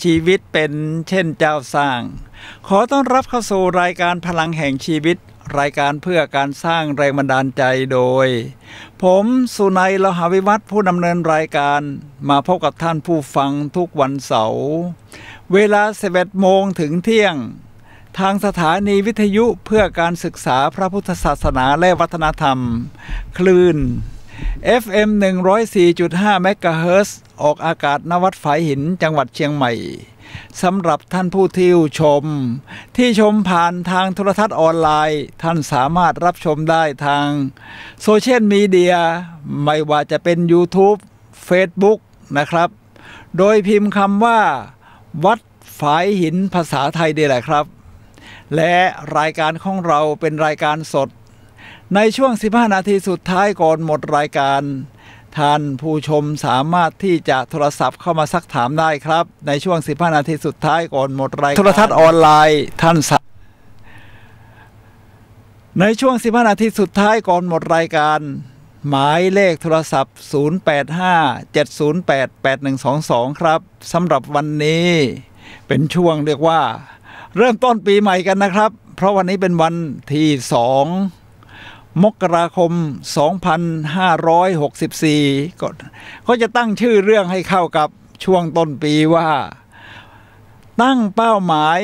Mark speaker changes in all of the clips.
Speaker 1: ชีวิตเป็นเช่นเจ้าสร้างขอต้อนรับเข้าสู่รายการพลังแห่งชีวิตรายการเพื่อการสร้างแรงบันดาลใจโดยผมสุนัย โลหวิวัฒน์ผู้ดำเนินรายการมาพบกับท่านผู้ฟังทุกวันเสาร์เวลา 11 โมงถึงเที่ยงทางสถานีวิทยุเพื่อการศึกษาพระพุทธศาสนาและวัฒนธรรมคลื่นFM 104.5 เมกะเฮิรตซ์ออกอากาศณวัดฝายหินจังหวัดเชียงใหม่สำหรับท่านผู้ที่ชมผ่านทางโทรทัศน์ออนไลน์ท่านสามารถรับชมได้ทางโซเชียลมีเดียไม่ว่าจะเป็น YouTube Facebook นะครับโดยพิมพ์คำว่าวัดฝายหินภาษาไทยนี่แหละครับและรายการของเราเป็นรายการสดในช่วง15นาทีสุดท้ายก่อนหมดรายการท่านผู้ชมสามารถที่จะโทรศัพท์เข้ามาซักถามได้ครับในช่วง15นาทีสุดท้ายก่อนหมดรายการโทรทัศน์ออนไลน์ท่านในช่วง15นาทีสุดท้ายก่อนหมดรายการหมายเลขโทรศัพท์0857088122ครับสำหรับวันนี้เป็นช่วงเรียกว่าเริ่มต้นปีใหม่กันนะครับเพราะวันนี้เป็นวันที่2มกราคม 2564ก็จะตั้งชื่อเรื่องให้เข้ากับช่วงต้นปีว่าตั้งเป้าหมาย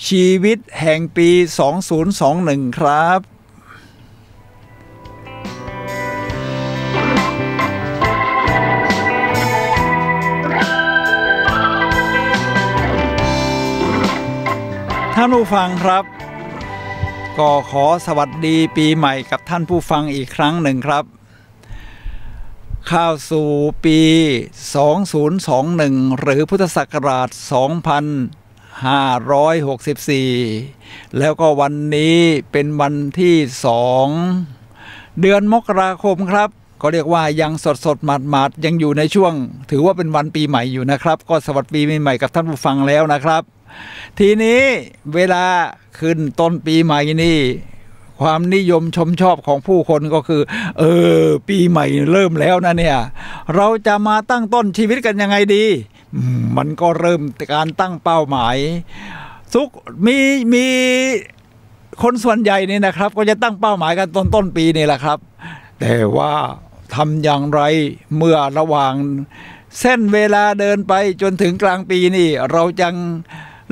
Speaker 1: ชีวิตแห่งปี 2021 ครับท่านผู้ฟังครับก็ขอสวัสดีปีใหม่กับท่านผู้ฟังอีกครั้งหนึ่งครับเข้าสู่ปี 2021 หรือพุทธศักราช 2564 แล้วก็วันนี้เป็นวันที่2เดือนมกราคมครับก็เรียกว่ายังสดหมาดๆยังอยู่ในช่วงถือว่าเป็นวันปีใหม่อยู่นะครับก็สวัสดีปีใหม่กับท่านผู้ฟังแล้วนะครับทีนี้เวลาขึ้นต้นปีใหม่นี่ความนิยมชมชอบของผู้คนก็คือปีใหม่เริ่มแล้วนะเนี่ยเราจะมาตั้งต้นชีวิตกันยังไงดีมันก็เริ่มการตั้งเป้าหมายมีคนส่วนใหญ่นี่นะครับก็จะตั้งเป้าหมายกันต้นปีนี่แหละครับแต่ว่าทำอย่างไรเมื่อระหว่างเส้นเวลาเดินไปจนถึงกลางปีนี่เราจัง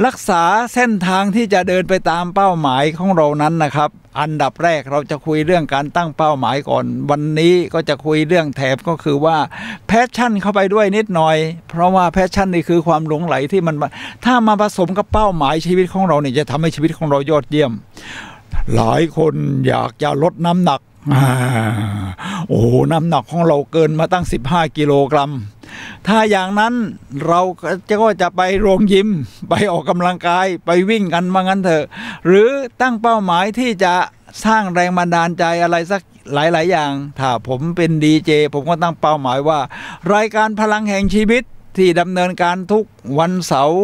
Speaker 1: รักษาเส้นทางที่จะเดินไปตามเป้าหมายของเรานั้นนะครับอันดับแรกเราจะคุยเรื่องการตั้งเป้าหมายก่อนวันนี้ก็จะคุยเรื่องแถบก็คือว่าแพชชั่นเข้าไปด้วยนิดหน่อยเพราะว่าแพชชั่นนี่คือความหลงไหลที่มันถ้ามาผสมกับเป้าหมายชีวิตของเราเนี่ยจะทำให้ชีวิตของเรายอดเยี่ยมหลายคนอยากจะลดน้ำหนักน้ำหนักของเราเกินมาตั้ง15 กิโลกรัมถ้าอย่างนั้นเราก็จะไปโรงยิมไปออกกำลังกายไปวิ่งกันมางั้นเถอะหรือตั้งเป้าหมายที่จะสร้างแรงบันดาลใจอะไรสักหลายอย่างถ้าผมเป็นดีเจผมก็ตั้งเป้าหมายว่ารายการพลังแห่งชีวิตที่ดำเนินการทุกวันเสาร์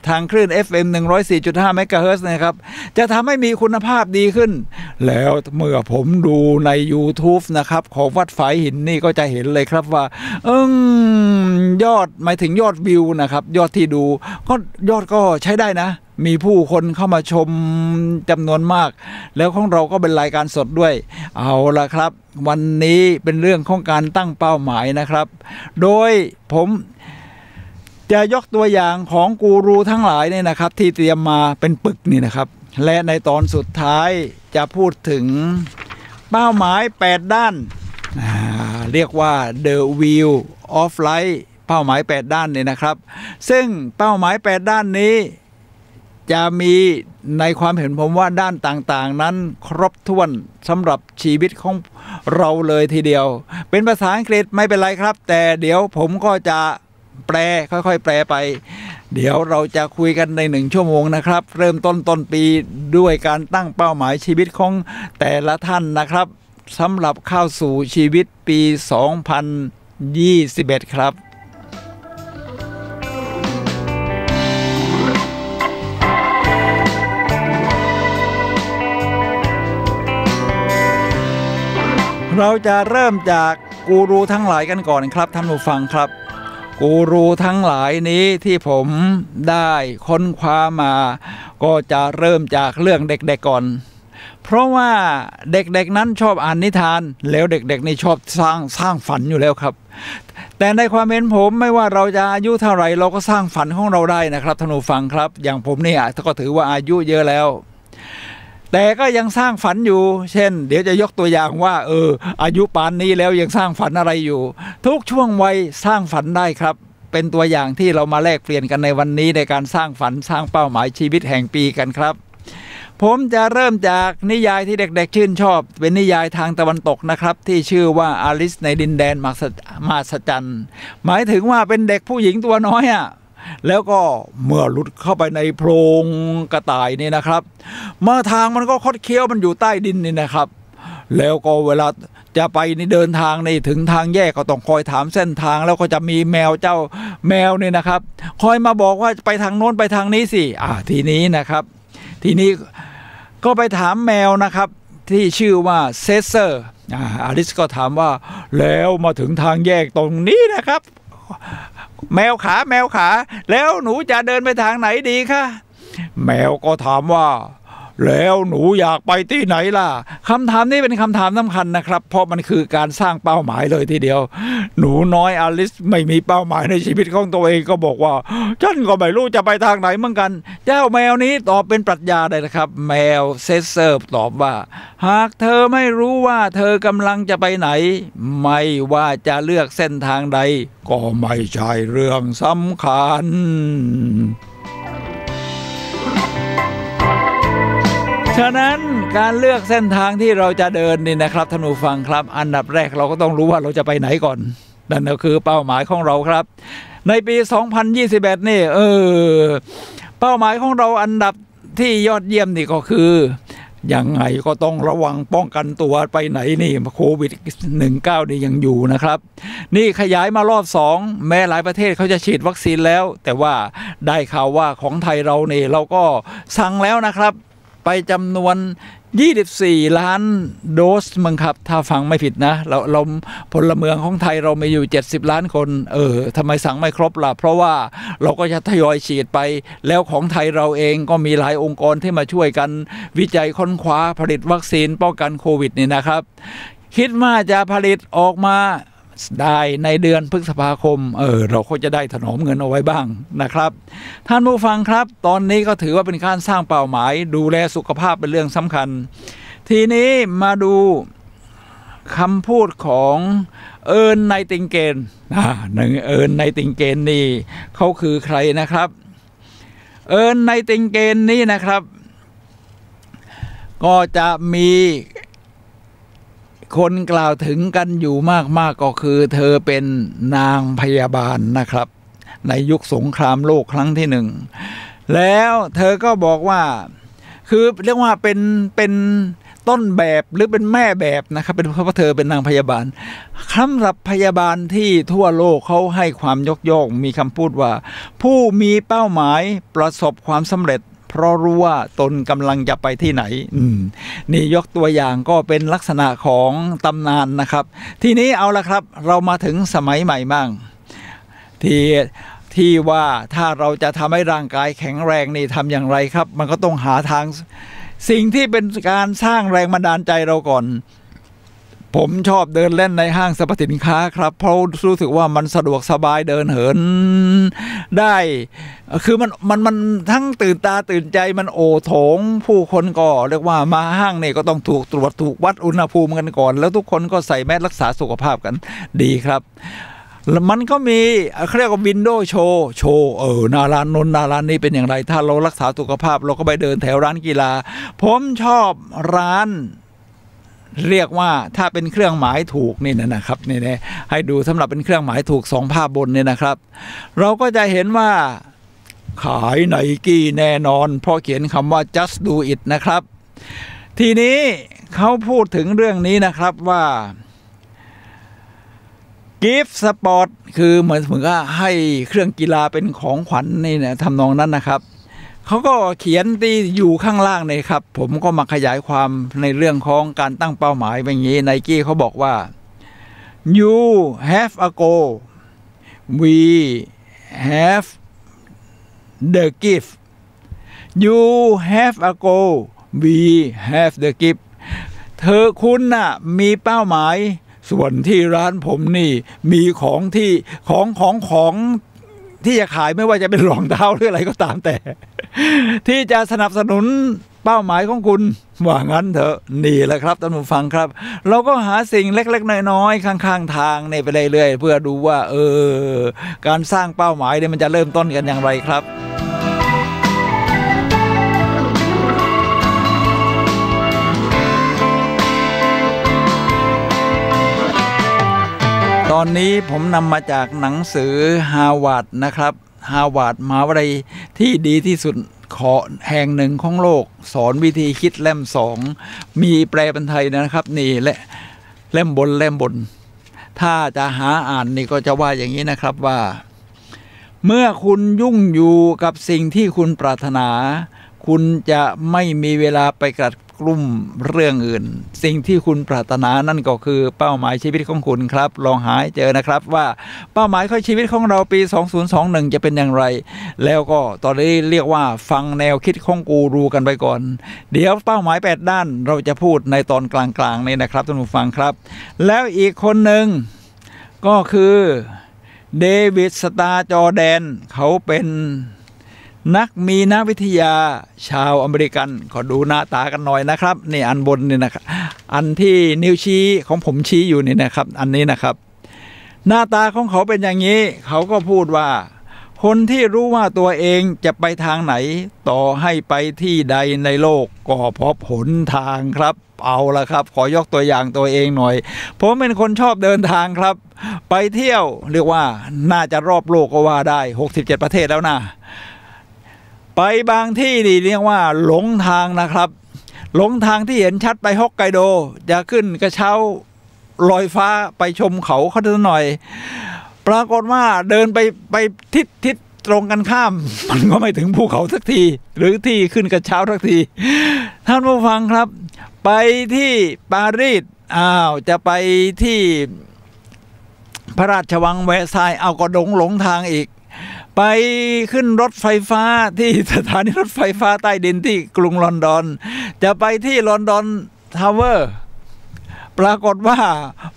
Speaker 1: ทางคลื่น FM 104.5 เมกะเฮิรตซ์นะครับจะทำให้มีคุณภาพดีขึ้นแล้วเมื่อผมดูใน YouTube นะครับของวัดฝายหินนี่ก็จะเห็นเลยครับว่ายอดหมายถึงยอดวิวนะครับยอดที่ดูก็ยอดก็ใช้ได้นะมีผู้คนเข้ามาชมจำนวนมากแล้วของเราก็เป็นรายการสดด้วยเอาล่ะครับวันนี้เป็นเรื่องของการตั้งเป้าหมายนะครับโดยผมจะยกตัวอย่างของกูรูทั้งหลายเนี่ยนะครับที่เตรียมมาเป็นปึกนี่นะครับและในตอนสุดท้ายจะพูดถึงเป้าหมาย8ด้านเรียกว่า The Wheel of Life เป้าหมาย8ด้านเนี่ยนะครับซึ่งเป้าหมาย8ด้านนี้จะมีในความเห็นผมว่าด้านต่างๆนั้นครบถ้วนสำหรับชีวิตของเราเลยทีเดียวเป็นภาษาอังกฤษไม่เป็นไรครับแต่เดี๋ยวผมก็จะแปลค่อยๆแปลไปเดี๋ยวเราจะคุยกันใน1 ชั่วโมงนะครับเริ่มต้นปีด้วยการตั้งเป้าหมายชีวิตของแต่ละท่านนะครับสำหรับเข้าสู่ชีวิตปี 2021 ครับเราจะเริ่มจากกูรูทั้งหลายกันก่อนครับท่านผู้ฟังครับ กูรูทั้งหลายนี้ที่ผมได้ค้นคว้ามาก็จะเริ่มจากเรื่องเด็กๆก่อนเพราะว่าเด็กๆนั้นชอบอ่านนิทานแล้วเด็กๆนี่ชอบสร้างฝันอยู่แล้วครับแต่ในความเห็นผมไม่ว่าเราจะอายุเท่าไหร่เราก็สร้างฝันของเราได้นะครับท่านผู้ฟังครับอย่างผมเนี่ยก็ถือว่าอายุเยอะแล้วแต่ก็ยังสร้างฝันอยู่เช่นเดี๋ยวจะยกตัวอย่างว่าอายุปานนี้แล้วยังสร้างฝันอะไรอยู่ทุกช่วงวัยสร้างฝันได้ครับเป็นตัวอย่างที่เรามาแลกเปลี่ยนกันในวันนี้ในการสร้างฝันสร้างเป้าหมายชีวิตแห่งปีกันครับผมจะเริ่มจากนิยายที่เด็กๆชื่นชอบเป็นนิยายทางตะวันตกนะครับที่ชื่อว่าอาลิซในดินแดนมหัศจรรย์หมายถึงว่าเป็นเด็กผู้หญิงตัวน้อยแล้วก็เมื่อหลุดเข้าไปในโพรงกระต่ายนี่นะครับมาทางมันก็คดเคี้ยวมันอยู่ใต้ดินนี่นะครับแล้วก็เวลาจะไปนี่เดินทางนี่ถึงทางแยกก็ต้องคอยถามเส้นทางแล้วก็จะมีแมวเจ้าแมวนี่นะครับคอยมาบอกว่าไปทางโน้นไปทางนี้สิทีนี้นะครับทีนี้ก็ไปถามแมวนะครับที่ชื่อว่าเซเซอร์อลิซก็ถามว่าแล้วมาถึงทางแยกตรงนี้นะครับแมวขาแล้วหนูจะเดินไปทางไหนดีคะแมวก็ถามว่าแล้วหนูอยากไปที่ไหนล่ะคำถามนี้เป็นคำถามสำคัญนะครับเพราะมันคือการสร้างเป้าหมายเลยทีเดียวหนูน้อยอลิซไม่มีเป้าหมายในชีวิตของตัวเองก็บอกว่าฉันก็ไม่รู้จะไปทางไหนเหมือนกันเจ้าแมวนี้ตอบเป็นปรัชญาเลยนะครับแมวเซเซอร์ตอบว่าหากเธอไม่รู้ว่าเธอกำลังจะไปไหนไม่ว่าจะเลือกเส้นทางใดก็ไม่ใช่เรื่องสำคัญฉะนั้นการเลือกเส้นทางที่เราจะเดินนี่นะครับท่านผู้ฟังครับอันดับแรกเราก็ต้องรู้ว่าเราจะไปไหนก่อนนั่นก็คือเป้าหมายของเราครับในปี 2021 นี่เป้าหมายของเราอันดับที่ยอดเยี่ยมนี่ก็คือยังไงก็ต้องระวังป้องกันตัวไปไหนนี่โควิด -19 นี่ยังอยู่นะครับนี่ขยายมารอบ2แม้หลายประเทศเขาจะฉีดวัคซีนแล้วแต่ว่าได้ข่าวว่าของไทยเรานี่เราก็สั่งแล้วนะครับไปจำนวน24 ล้านโดสมั้งครับถ้าฟังไม่ผิดนะเราพลเมืองของไทยเรามีอยู่70 ล้านคนทำไมสั่งไม่ครบล่ะเพราะว่าเราก็จะทยอยฉีดไปแล้วของไทยเราเองก็มีหลายองค์กรที่มาช่วยกันวิจัยค้นคว้าผลิตวัคซีนป้องกันโควิดนี่นะครับคิดว่าจะผลิตออกมาได้ในเดือนพฤษภาคมเราก็จะได้ถนอมเงินเอาไว้บ้างนะครับท่านผู้ฟังครับตอนนี้ก็ถือว่าเป็นการสร้างเป้าหมายดูแลสุขภาพเป็นเรื่องสำคัญทีนี้มาดูคำพูดของไนติงเกลไนติงเกลนี่เขาคือใครนะครับไนติงเกลนี่นะครับก็จะมีคนกล่าวถึงกันอยู่มากๆก็คือเธอเป็นนางพยาบาลนะครับในยุคสงครามโลกครั้งที่1แล้วเธอก็บอกว่าคือเรียกว่าเป็นต้นแบบหรือเป็นแม่แบบนะครับเป็นเพราะว่าเธอเป็นนางพยาบาลสำหรับพยาบาลที่ทั่วโลกเขาให้ความยกย่องมีคำพูดว่าผู้มีเป้าหมายประสบความสำเร็จเพราะรู้ว่าตนกำลังจะไปที่ไหนนี่ยกตัวอย่างก็เป็นลักษณะของตำนานนะครับทีนี้เอาละครับเรามาถึงสมัยใหม่บ้างที่ว่าถ้าเราจะทำให้ร่างกายแข็งแรงนี่ทำอย่างไรครับมันก็ต้องหาทางสิ่งที่เป็นการสร้างแรงบันดาลใจเราก่อนผมชอบเดินเล่นในห้างสรรพสินค้าครับเพราะรู้สึกว่ามันสะดวกสบายเดินเหินได้คือมันทั้งตื่นตาตื่นใจมันโอโถงผู้คนก็เรียกว่ามาห้างเนี่ยก็ต้องถูกตรวจถูกวัดอุณหภูมิกันก่อนแล้วทุกคนก็ใส่แมสรักษาสุขภาพกันดีครับมันก็มีเขาเรียกว่าวินโดว์โชว์หน้าร้านนนหน้าร้านนี้เป็นอย่างไรถ้าเรารักษาสุขภาพเราก็ไปเดินแถวร้านกีฬาผมชอบร้านเรียกว่าถ้าเป็นเครื่องหมายถูกนี่นะครับนี่ให้ดูสำหรับเป็นเครื่องหมายถูก2ภาพบนนี่นะครับเราก็จะเห็นว่าขายไนกี้แน่นอนเพราะเขียนคำว่า just do it นะครับทีนี้เขาพูดถึงเรื่องนี้นะครับว่า gift sport คือเหมือนกับให้เครื่องกีฬาเป็นของขวัญนี่นะทำนองนั้นนะครับเขาก็เขียนที่อยู่ข้างล่างเลยครับผมก็มาขยายความในเรื่องของการตั้งเป้าหมายแบบนี้ไนกี้เขาบอกว่า you have a goal we have the gift you have a goal we have the gift คุณน่ะมีเป้าหมายส่วนที่ร้านผมนี่มีของที่ของที่จะขายไม่ว่าจะเป็นรองเท้าหรืออะไรก็ตามแต่ที่จะสนับสนุนเป้าหมายของคุณว่างั้นเถอะนี่แหละครับท่านผู้ฟังครับเราก็หาสิ่งเล็กๆน้อยๆข้างๆทางเนี่ยไปเรื่อยๆเพื่อดูว่าการสร้างเป้าหมายเนี่ยมันจะเริ่มต้นกันอย่างไรครับตอนนี้ผมนำมาจากหนังสือฮาร์วาร์ดนะครับฮาร์วาร์ดมหาวิทยาลัยที่ดีที่สุดแห่งหนึ่งของโลกสอนวิธีคิดเล่ม2มีแปลเป็นไทยนะครับนี่และเล่มบนถ้าจะหาอ่านนี่ก็จะว่าอย่างนี้นะครับว่าเมื่อคุณยุ่งอยู่กับสิ่งที่คุณปรารถนาคุณจะไม่มีเวลาไปกัดกลุ่มเรื่องอื่นสิ่งที่คุณปรารถนานั่นก็คือเป้าหมายชีวิตของคุณครับลองหาเจอนะครับว่าเป้าหมายของชีวิตของเราปี2021จะเป็นอย่างไรแล้วก็ตอนนี้เรียกว่าฟังแนวคิดของกูรูกันไปก่อนเดี๋ยวเป้าหมาย8ด้านเราจะพูดในตอนกลางๆนี่นะครับท่านผู้ฟังครับแล้วอีกคนหนึ่งก็คือเดวิดสตาร์จอร์แดนเขาเป็นนักวิทยาชาวอเมริกันขอดูหน้าตากันหน่อยนะครับนี่อันบนนี่นะครับอันที่นิ้วชี้ของผมชี้อยู่นี่นะครับอันนี้นะครับหน้าตาของเขาเป็นอย่างนี้เขาก็พูดว่าคนที่รู้ว่าตัวเองจะไปทางไหนต่อให้ไปที่ใดในโลกก็พบหนทางครับเอาละครับขอยกตัวอย่างตัวเองหน่อยผมเป็นคนชอบเดินทางครับไปเที่ยวเรียกว่าน่าจะรอบโลกก็ว่าได้67ประเทศแล้วนะไปบางที่นี่เรียกว่าหลงทางนะครับหลงทางที่เห็นชัดไปฮอกไกโดจะขึ้นกระเช้าลอยฟ้าไปชมเขาหน่อยปรากฏว่าเดินไปทิศตรงกันข้ามมันก็ไม่ถึงภูเขาสักทีหรือที่ขึ้นกระเช้าสักทีท่านผู้ฟังครับไปที่ปารีสจะไปที่พระราชวังแวร์ซายน์ก็หลงทางอีกไปขึ้นรถไฟฟ้าที่สถานีรถไฟฟ้าใต้ดินที่กรุงลอนดอนจะไปที่ลอนดอนทาวเวอร์ปรากฏว่า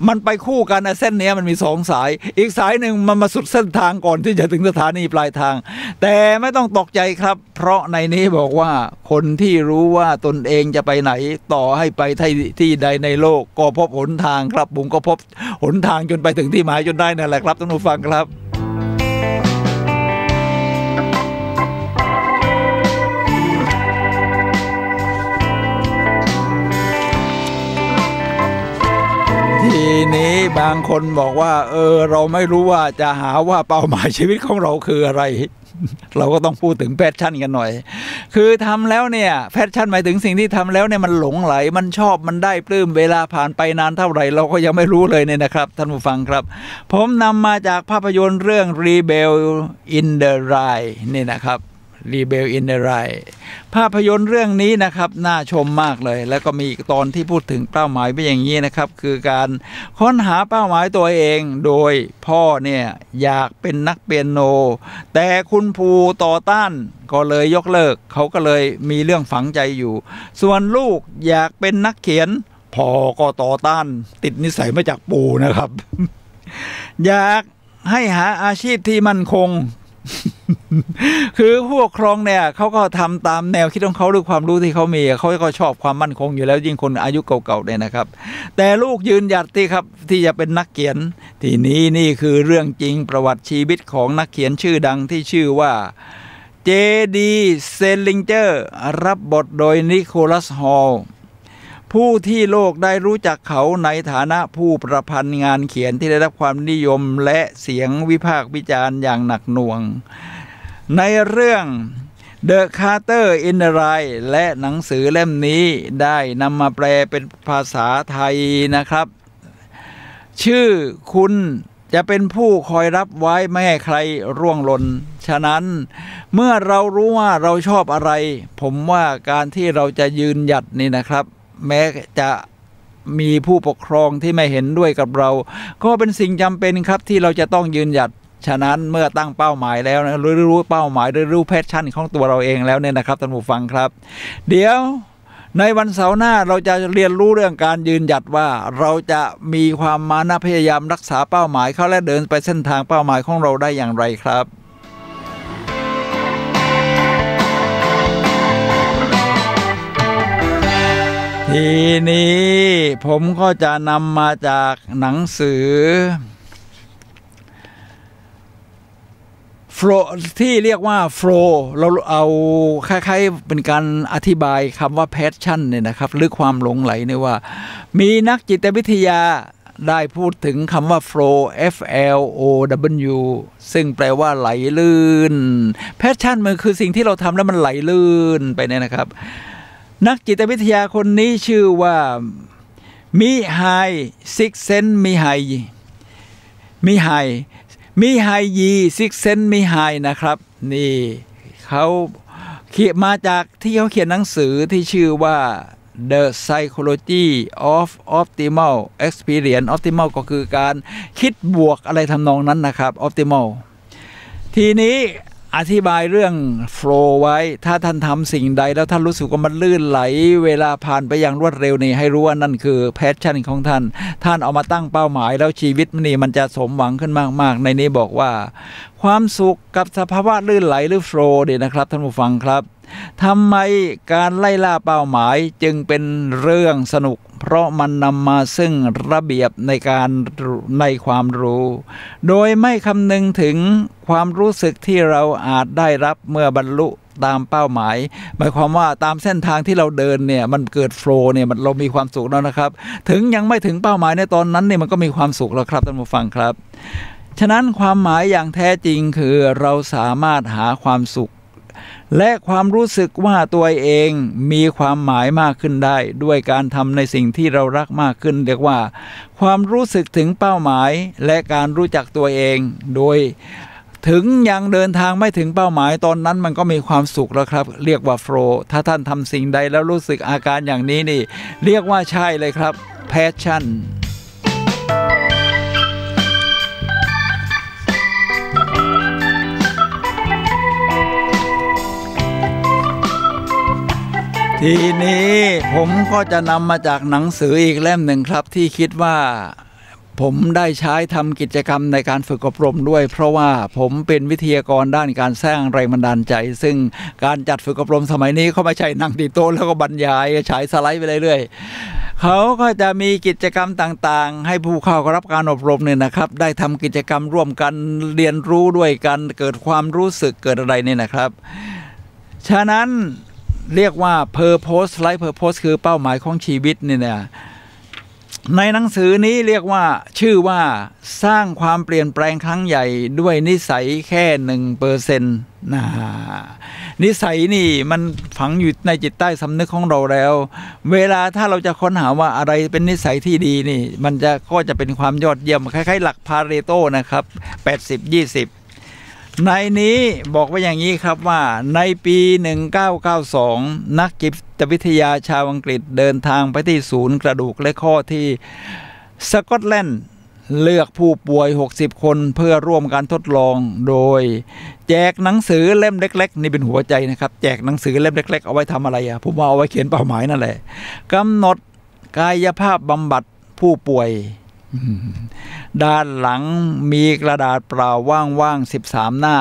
Speaker 1: มันไปคู่กันเส้นนี้มันมี2สายอีกสายหนึ่งมันมาสุดเส้นทางก่อนที่จะถึงสถานีปลายทางแต่ไม่ต้องตกใจครับเพราะในนี้บอกว่าคนที่รู้ว่าตนเองจะไปไหนต่อให้ไปที่ใดในโลกก็พบหนทางครับผมก็พบหนทางจนไปถึงที่หมายจนได้นั่นแหละครับท่านผู้ฟังครับทีนี้บางคนบอกว่าเราไม่รู้ว่าจะหาว่าเป้าหมายชีวิตของเราคืออะไร เราก็ต้องพูดถึงแพชชั่นกันหน่อยคือทำแล้วเนี่ยแพชชั่นหมายถึงสิ่งที่ทำแล้วเนี่ยมันหลงไหลมันชอบมันได้ปลื้มเวลาผ่านไปนานเท่าไหร่เราก็ยังไม่รู้เลยเนี่ยนะครับท่านผู้ฟังครับผมนำมาจากภาพยนตร์เรื่อง Rebel in the Rain นี่นะครับRebel in the Rain ภาพยนตร์เรื่องนี้นะครับน่าชมมากเลยแล้วก็มีตอนที่พูดถึงเป้าหมายเป็นอย่างนี้นะครับคือการค้นหาเป้าหมายตัวเองโดยพ่อเนี่ยอยากเป็นนักเปียโนแต่คุณครูต่อต้านก็เลยยกเลิกเขาก็เลยมีเรื่องฝังใจอยู่ส่วนลูกอยากเป็นนักเขียนพ่อก็ต่อต้านติดนิสัยมาจากปู่นะครับ อยากให้หาอาชีพที่มั่นคง คือผู้ปกครองเนี่ยเขาก็ทำตามแนวคิดของเขาด้วยความรู้ที่เขามีเขาก็ชอบความมั่นคงอยู่แล้วยิ่งคนอายุเก่าๆเนี่ยนะครับแต่ลูกยืนหยัดที่ครับที่จะเป็นนักเขียนทีนี้นี่คือเรื่องจริงประวัติชีวิตของนักเขียนชื่อดังที่ชื่อว่าเจดีเซลลิงเจอร์รับบทโดยนิโคลัสฮอลผู้ที่โลกได้รู้จักเขาในฐานะผู้ประพันธ์งานเขียนที่ได้รับความนิยมและเสียงวิพากษ์วิจารณ์อย่างหนักหน่วงในเรื่อง The Carter in the Rye และหนังสือเล่มนี้ได้นำมาแปลเป็นภาษาไทยนะครับชื่อคุณจะเป็นผู้คอยรับไว้ไม่ให้ใครร่วงหล่นฉะนั้นเมื่อเรารู้ว่าเราชอบอะไรผมว่าการที่เราจะยืนหยัดนี่นะครับแม้จะมีผู้ปกครองที่ไม่เห็นด้วยกับเราก็เป็นสิ่งจำเป็นครับที่เราจะต้องยืนหยัด ฉะนั้นเมื่อตั้งเป้าหมายแล้วนะรู้เป้าหมายรู้แพชชั่นของตัวเราเองแล้วเนี่ยนะครับท่านผู้ฟังครับเดี๋ยวในวันเสาร์หน้าเราจะเรียนรู้เรื่องการยืนหยัดว่าเราจะมีความมานะพยายามรักษาเป้าหมายเขาและเดินไปเส้นทางเป้าหมายของเราได้อย่างไรครับทีนี้ผมก็จะนำมาจากหนังสือที่เรียกว่าโฟล์เราเอาคล้ายๆเป็นการอธิบายคำว่า passion เนี่ยนะครับหรือความหลงไหลเนี่ยว่ามีนักจิตวิทยาได้พูดถึงคำว่า flow FLOW ซึ่งแปลว่าไหลลื่น passion มันคือสิ่งที่เราทำแล้วมันไหลลื่นไปเนี่ยนะครับนักจิตวิทยาคนนี้ชื่อว่ามิไฮซิกเซนมิไฮยีซิกเซนมิไฮนะครับนี่เขาเขียนมาจากที่เขาเขียนหนังสือที่ชื่อว่า The Psychology of Optimal Experience Optimal ก็คือการคิดบวกอะไรทำนองนั้นนะครับ Optimal ทีนี้อธิบายเรื่องโฟลว์ไว้ถ้าท่านทำสิ่งใดแล้วท่านรู้สึกว่ามันลื่นไหลเวลาผ่านไปอย่างรวดเร็วนี่ให้รู้ว่านั่นคือแพชชั่นของท่านเอามาตั้งเป้าหมายแล้วชีวิตมันจะสมหวังขึ้นมากๆในนี้บอกว่าความสุขกับสภาวะลื่นไหลหรือโฟลว์เนี่ยนะครับท่านผู้ฟังครับทำไมการไล่ล่าเป้าหมายจึงเป็นเรื่องสนุกเพราะมันนำมาซึ่งระเบียบในความรู้โดยไม่คำนึงถึงความรู้สึกที่เราอาจได้รับเมื่อบรรลุตามเป้าหมายหมายความว่าตามเส้นทางที่เราเดินเนี่ยมันเกิดโฟลว์เนี่ยเรามีความสุขแล้วนะครับถึงยังไม่ถึงเป้าหมายในตอนนั้นเนี่ยมันก็มีความสุขแล้วครับท่านผู้ฟังครับฉะนั้นความหมายอย่างแท้จริงคือเราสามารถหาความสุขและความรู้สึกว่าตัวเองมีความหมายมากขึ้นได้ด้วยการทำในสิ่งที่เรารักมากขึ้นเรียกว่าความรู้สึกถึงเป้าหมายและการรู้จักตัวเองโดยถึงยังเดินทางไม่ถึงเป้าหมายตอนนั้นมันก็มีความสุขแล้วครับเรียกว่าโฟลว์ถ้าท่านทำสิ่งใดแล้วรู้สึกอาการอย่างนี้นี่เรียกว่าใช่เลยครับแพชชั่นทีนี้ผมก็จะนำมาจากหนังสืออีกเล่มหนึ่งครับที่คิดว่าผมได้ใช้ทำกิจกรรมในการฝึกอบรมด้วยเพราะว่าผมเป็นวิทยากรด้านการสร้างแรงบันดาลใจซึ่งการจัดฝึกอบรมสมัยนี้เขาไม่ใช่นั่งติดโต๊ะแล้วก็บรรยายฉายสไลด์ไปเรื่อยๆเขาก็จะมีกิจกรรมต่างๆให้ผู้เข้ารับการอบรมเนี่ยนะครับได้ทำกิจกรรมร่วมกันเรียนรู้ด้วยกันเกิดความรู้สึกเกิดอะไรเนี่ยนะครับฉะนั้นเรียกว่า purpose life purpose คือเป้าหมายของชีวิตนี่นะในหนังสือนี้เรียกว่าชื่อว่าสร้างความเปลี่ยนแปลงครั้งใหญ่ด้วยนิสัยแค่ 1% นะนิสัยนี่มันฝังอยู่ในจิตใต้สำนึกของเราแล้วเวลาถ้าเราจะค้นหาว่าอะไรเป็นนิสัยที่ดีนี่มันก็จะเป็นความยอดเยี่ยมคล้ายๆหลักพาเรโตนะครับ80-20ในนี้บอกไว้อย่างนี้ครับว่าในปี 1992 นักจิตวิทยาชาวอังกฤษเดินทางไปที่ศูนย์กระดูกและข้อที่สกอตแลนด์เลือกผู้ป่วย60 คนเพื่อร่วมการทดลองโดยแจกหนังสือเล่มเล็กๆนี่เป็นหัวใจนะครับแจกหนังสือเล่มเล็กๆเอาไว้ทำอะไรอ่ะผมว่าเอาไว้เขียนเป้าหมายนั่นแหละกำหนดกายภาพบำบัดผู้ป่วยด้านหลังมีกระดาษเปล่าว่างๆ13 หน้า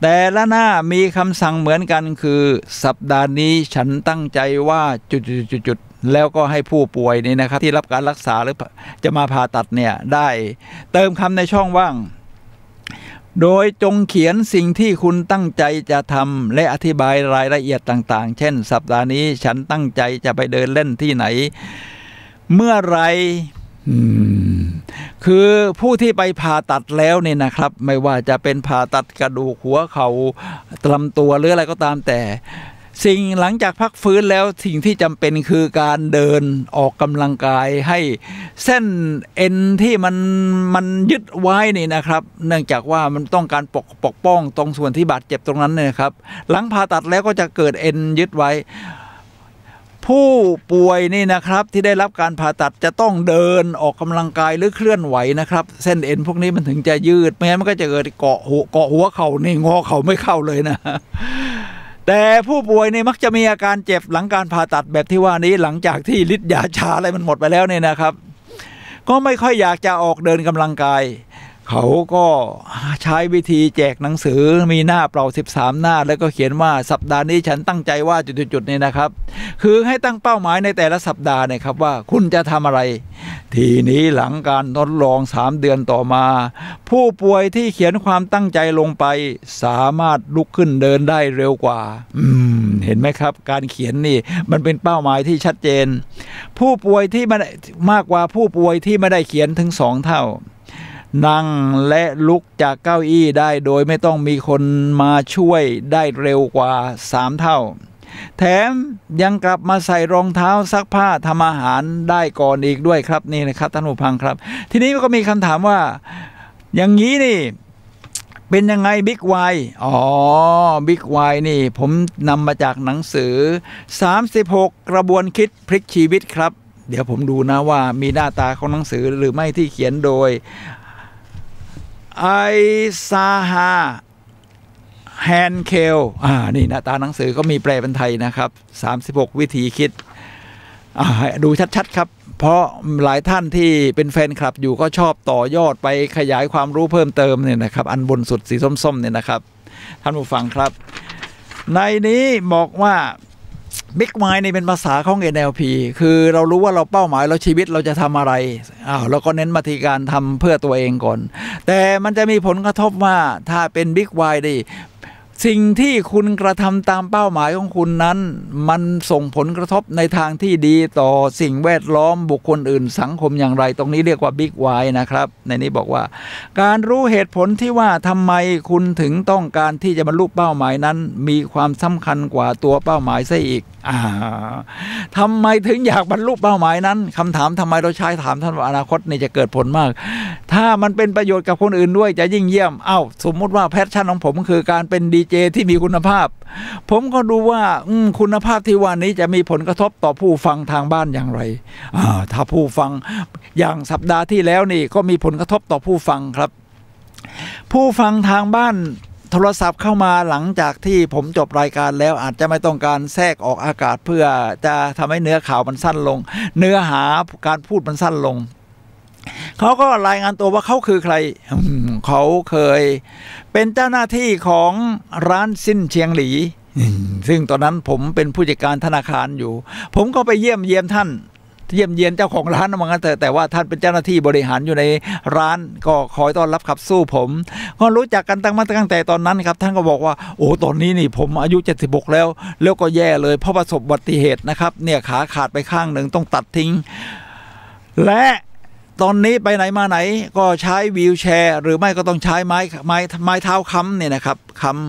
Speaker 1: แต่ละหน้ามีคำสั่งเหมือนกันคือสัปดาห์นี้ฉันตั้งใจว่าจุดๆแล้วก็ให้ผู้ป่วยนี่นะครับที่รับการรักษาหรือจะมาผ่าตัดเนี่ยได้เติมคำในช่องว่างโดยจงเขียนสิ่งที่คุณตั้งใจจะทำและอธิบายรายละเอียดต่างๆเช่นสัปดาห์นี้ฉันตั้งใจจะไปเดินเล่นที่ไหนเมื่อไรคือผู้ที่ไปผ่าตัดแล้วเนี่ยนะครับไม่ว่าจะเป็นผ่าตัดกระดูกหัวเข่าลำตัวหรืออะไรก็ตามแต่สิ่งหลังจากพักฟื้นแล้วสิ่งที่จำเป็นคือการเดินออกกำลังกายให้เส้นเอ็นที่มันยึดไว้นี่นะครับเนื่องจากว่ามันต้องการปกป้องตรงส่วนที่บาดเจ็บตรงนั้นเนี่ยครับหลังผ่าตัดแล้วก็จะเกิดเอ็นยึดไว้ ผู้ป่วยนี่นะครับที่ได้รับการผ่าตัดจะต้องเดินออกกำลังกายหรือเคลื่อนไหวนะครับเส้นเอ็นพวกนี้มันถึงจะยืดไม่งั้นมันก็จะเกิดเกาะหัวเข่านี่งอเข่าไม่เข้าเลยนะแต่ผู้ป่วยนี่มักจะมีอาการเจ็บหลังการผ่าตัดแบบที่ว่านี้หลังจากที่ฤทธิ์ยาชาอะไรมันหมดไปแล้วเนี่ยนะครับก็ไม่ค่อยอยากจะออกเดินกำลังกายเขาก็ใช้วิธีแจกหนังสือมีหน้าเปล่า13หน้าแล้วก็เขียนว่าสัปดาห์นี้ฉันตั้งใจว่าจุดๆนี่นะครับคือให้ตั้งเป้าหมายในแต่ละสัปดาห์นะครับว่าคุณจะทำอะไรทีนี้หลังการทดลอง3เดือนต่อมาผู้ป่วยที่เขียนความตั้งใจลงไปสามารถลุกขึ้นเดินได้เร็วกว่าเห็นไหมครับการเขียนนี่มันเป็นเป้าหมายที่ชัดเจนผู้ป่วยที่มากกว่าผู้ป่วยที่ไม่ได้เขียนถึง2 เท่านั่งและลุกจากเก้าอี้ได้โดยไม่ต้องมีคนมาช่วยได้เร็วกว่า3 เท่าแถมยังกลับมาใส่รองเท้าซักผ้าทำอาหารได้ก่อนอีกด้วยครับนี่นะครับท่านผู้ฟังครับทีนี้ก็มีคำถามว่าอย่างนี้นี่เป็นยังไงบิ๊กไวบิ๊กไวนี่ผมนำมาจากหนังสือ36กระบวนคิดพลิกชีวิตครับเดี๋ยวผมดูนะว่ามีหน้าตาของหนังสือหรือไม่ที่เขียนโดยไอซาฮาแฮนเคลนี่หน้าตาหนังสือก็มีแปลเป็นไทยนะครับ36วิธีคิดดูชัดๆครับเพราะหลายท่านที่เป็นแฟนคลับอยู่ก็ชอบต่อยอดไปขยายความรู้เพิ่มเติมเนี่ยนะครับอันบนสุดสีส้มๆเนี่ยนะครับท่านผู้ฟังครับในนี้บอกว่าบิ๊กไมล์นี่เป็นภาษาของ NLP คือเรารู้ว่าเราเป้าหมายเราชีวิตเราจะทำอะไรเราก็เน้นมาที่การทำเพื่อตัวเองก่อนแต่มันจะมีผลกระทบว่าถ้าเป็นบิ๊กไมล์นี่สิ่งที่คุณกระทำตามเป้าหมายของคุณนั้นมันส่งผลกระทบในทางที่ดีต่อสิ่งแวดล้อมบุคคลอื่นสังคมอย่างไรตรงนี้เรียกว่าบิ๊กไวนะครับในนี้บอกว่าการรู้เหตุผลที่ว่าทำไมคุณถึงต้องการที่จะบรรลุเป้าหมายนั้นมีความสำคัญกว่าตัวเป้าหมายซะอีกทำไมถึงอยากบรรลุเป้าหมายนั้นคำถามทำไมเราใช้ถามท่านว่าอนาคตนี่จะเกิดผลมากถ้ามันเป็นประโยชน์กับคนอื่นด้วยจะยิ่งเยี่ยมสมมุติว่าแพชชั่นของผมคือการเป็นดีเจที่มีคุณภาพผมก็ดูว่าคุณภาพที่ว่านี้จะมีผลกระทบต่อผู้ฟังทางบ้านอย่างไรถ้าผู้ฟังอย่างสัปดาห์ที่แล้วนี่ก็มีผลกระทบต่อผู้ฟังครับผู้ฟังทางบ้านโทรศัพท์เข้ามาหลังจากที่ผมจบรายการแล้วอาจจะไม่ต้องการแทรกออกอากาศเพื่อจะทำให้เนื้อข่าวมันสั้นลงเนื้อหาการพูดมันสั้นลงเขาก็รายงานตัวว่าเขาคือใครเขาเคยเป็นเจ้าหน้าที่ของร้านซินเชียงหลีซึ่งตอนนั้นผมเป็นผู้จัดการธนาคารอยู่ผมก็ไปเยี่ยมท่านเยี่ยมเยียนเจ้าของร้านว่างั้นแต่ว่าท่านเป็นเจ้าหน้าที่บริหารอยู่ในร้านก็คอยต้อนรับขับสู้ผมก็รู้จักกันตั้งแต่ตอนนั้นครับท่านก็บอกว่าโอ้ตอนนี้นี่ผมอายุ76แล้วก็แย่เลยเพราะประสบอุบัติเหตุนะครับเนี่ยขาขาดไปข้างหนึ่งต้องตัดทิ้งและตอนนี้ไปไหนมาไหนก็ใช้วีลแชร์หรือไม่ก็ต้องใช้ไม้เท้าค้ำเนี่ยนะครับค้ำ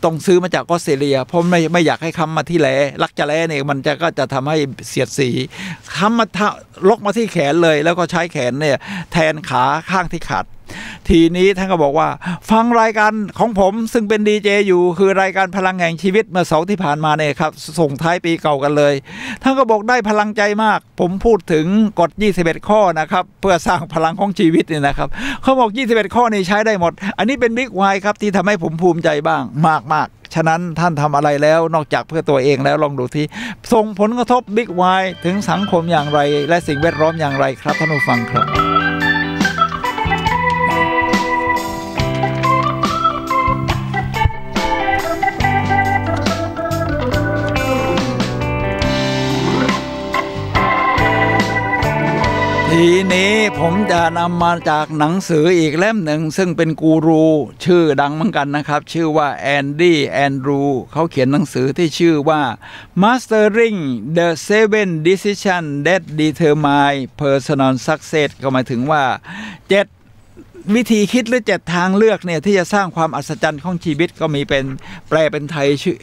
Speaker 1: ต้องซื้อมาจากออสเตรเลียเพราะไม่อยากให้ค้ำมาที่แหลลักจะแหลเนี่ยมันก็จะทำให้เสียดสีค้ำมาลกมาที่แขนเลยแล้วก็ใช้แขนเนี่ยแทนขาข้างที่ขาดทีนี้ท่านก็บอกว่าฟังรายการของผมซึ่งเป็นดีเจอยู่คือรายการพลังแห่งชีวิตเมื่อเสาร์ที่ผ่านมาเนี่ยครับส่งท้ายปีเก่ากันเลยท่านก็บอกได้พลังใจมากผมพูดถึงกฎ21ข้อนะครับเพื่อสร้างพลังของชีวิตเนี่ยนะครับเขาบอก21ข้อนี่ใช้ได้หมดอันนี้เป็นบิ๊กไวครับที่ทำให้ผมภูมิใจบ้างมากฉะนั้นท่านทำอะไรแล้วนอกจากเพื่อตัวเองแล้วลองดูที่ส่งผลกระทบบิ๊กไวถึงสังคมอย่างไรและสิ่งแวดล้อมอย่างไรครับท่านผู้ฟังครับทีนี้ผมจะนำมาจากหนังสืออีกเล่มหนึ่งซึ่งเป็นกูรูชื่อดังเหมือนกันนะครับชื่อว่าแอนดี้แอนดรูเขาเขียนหนังสือที่ชื่อว่า Mastering the 7 Decisions that Determine Personal Success ก็หมายถึงว่า7วิธีคิดหรือ7ทางเลือกเนี่ยที่จะสร้างความอัศจรรย์ของชีวิตก็มีเป็นแปลเป็นไทยชื่อ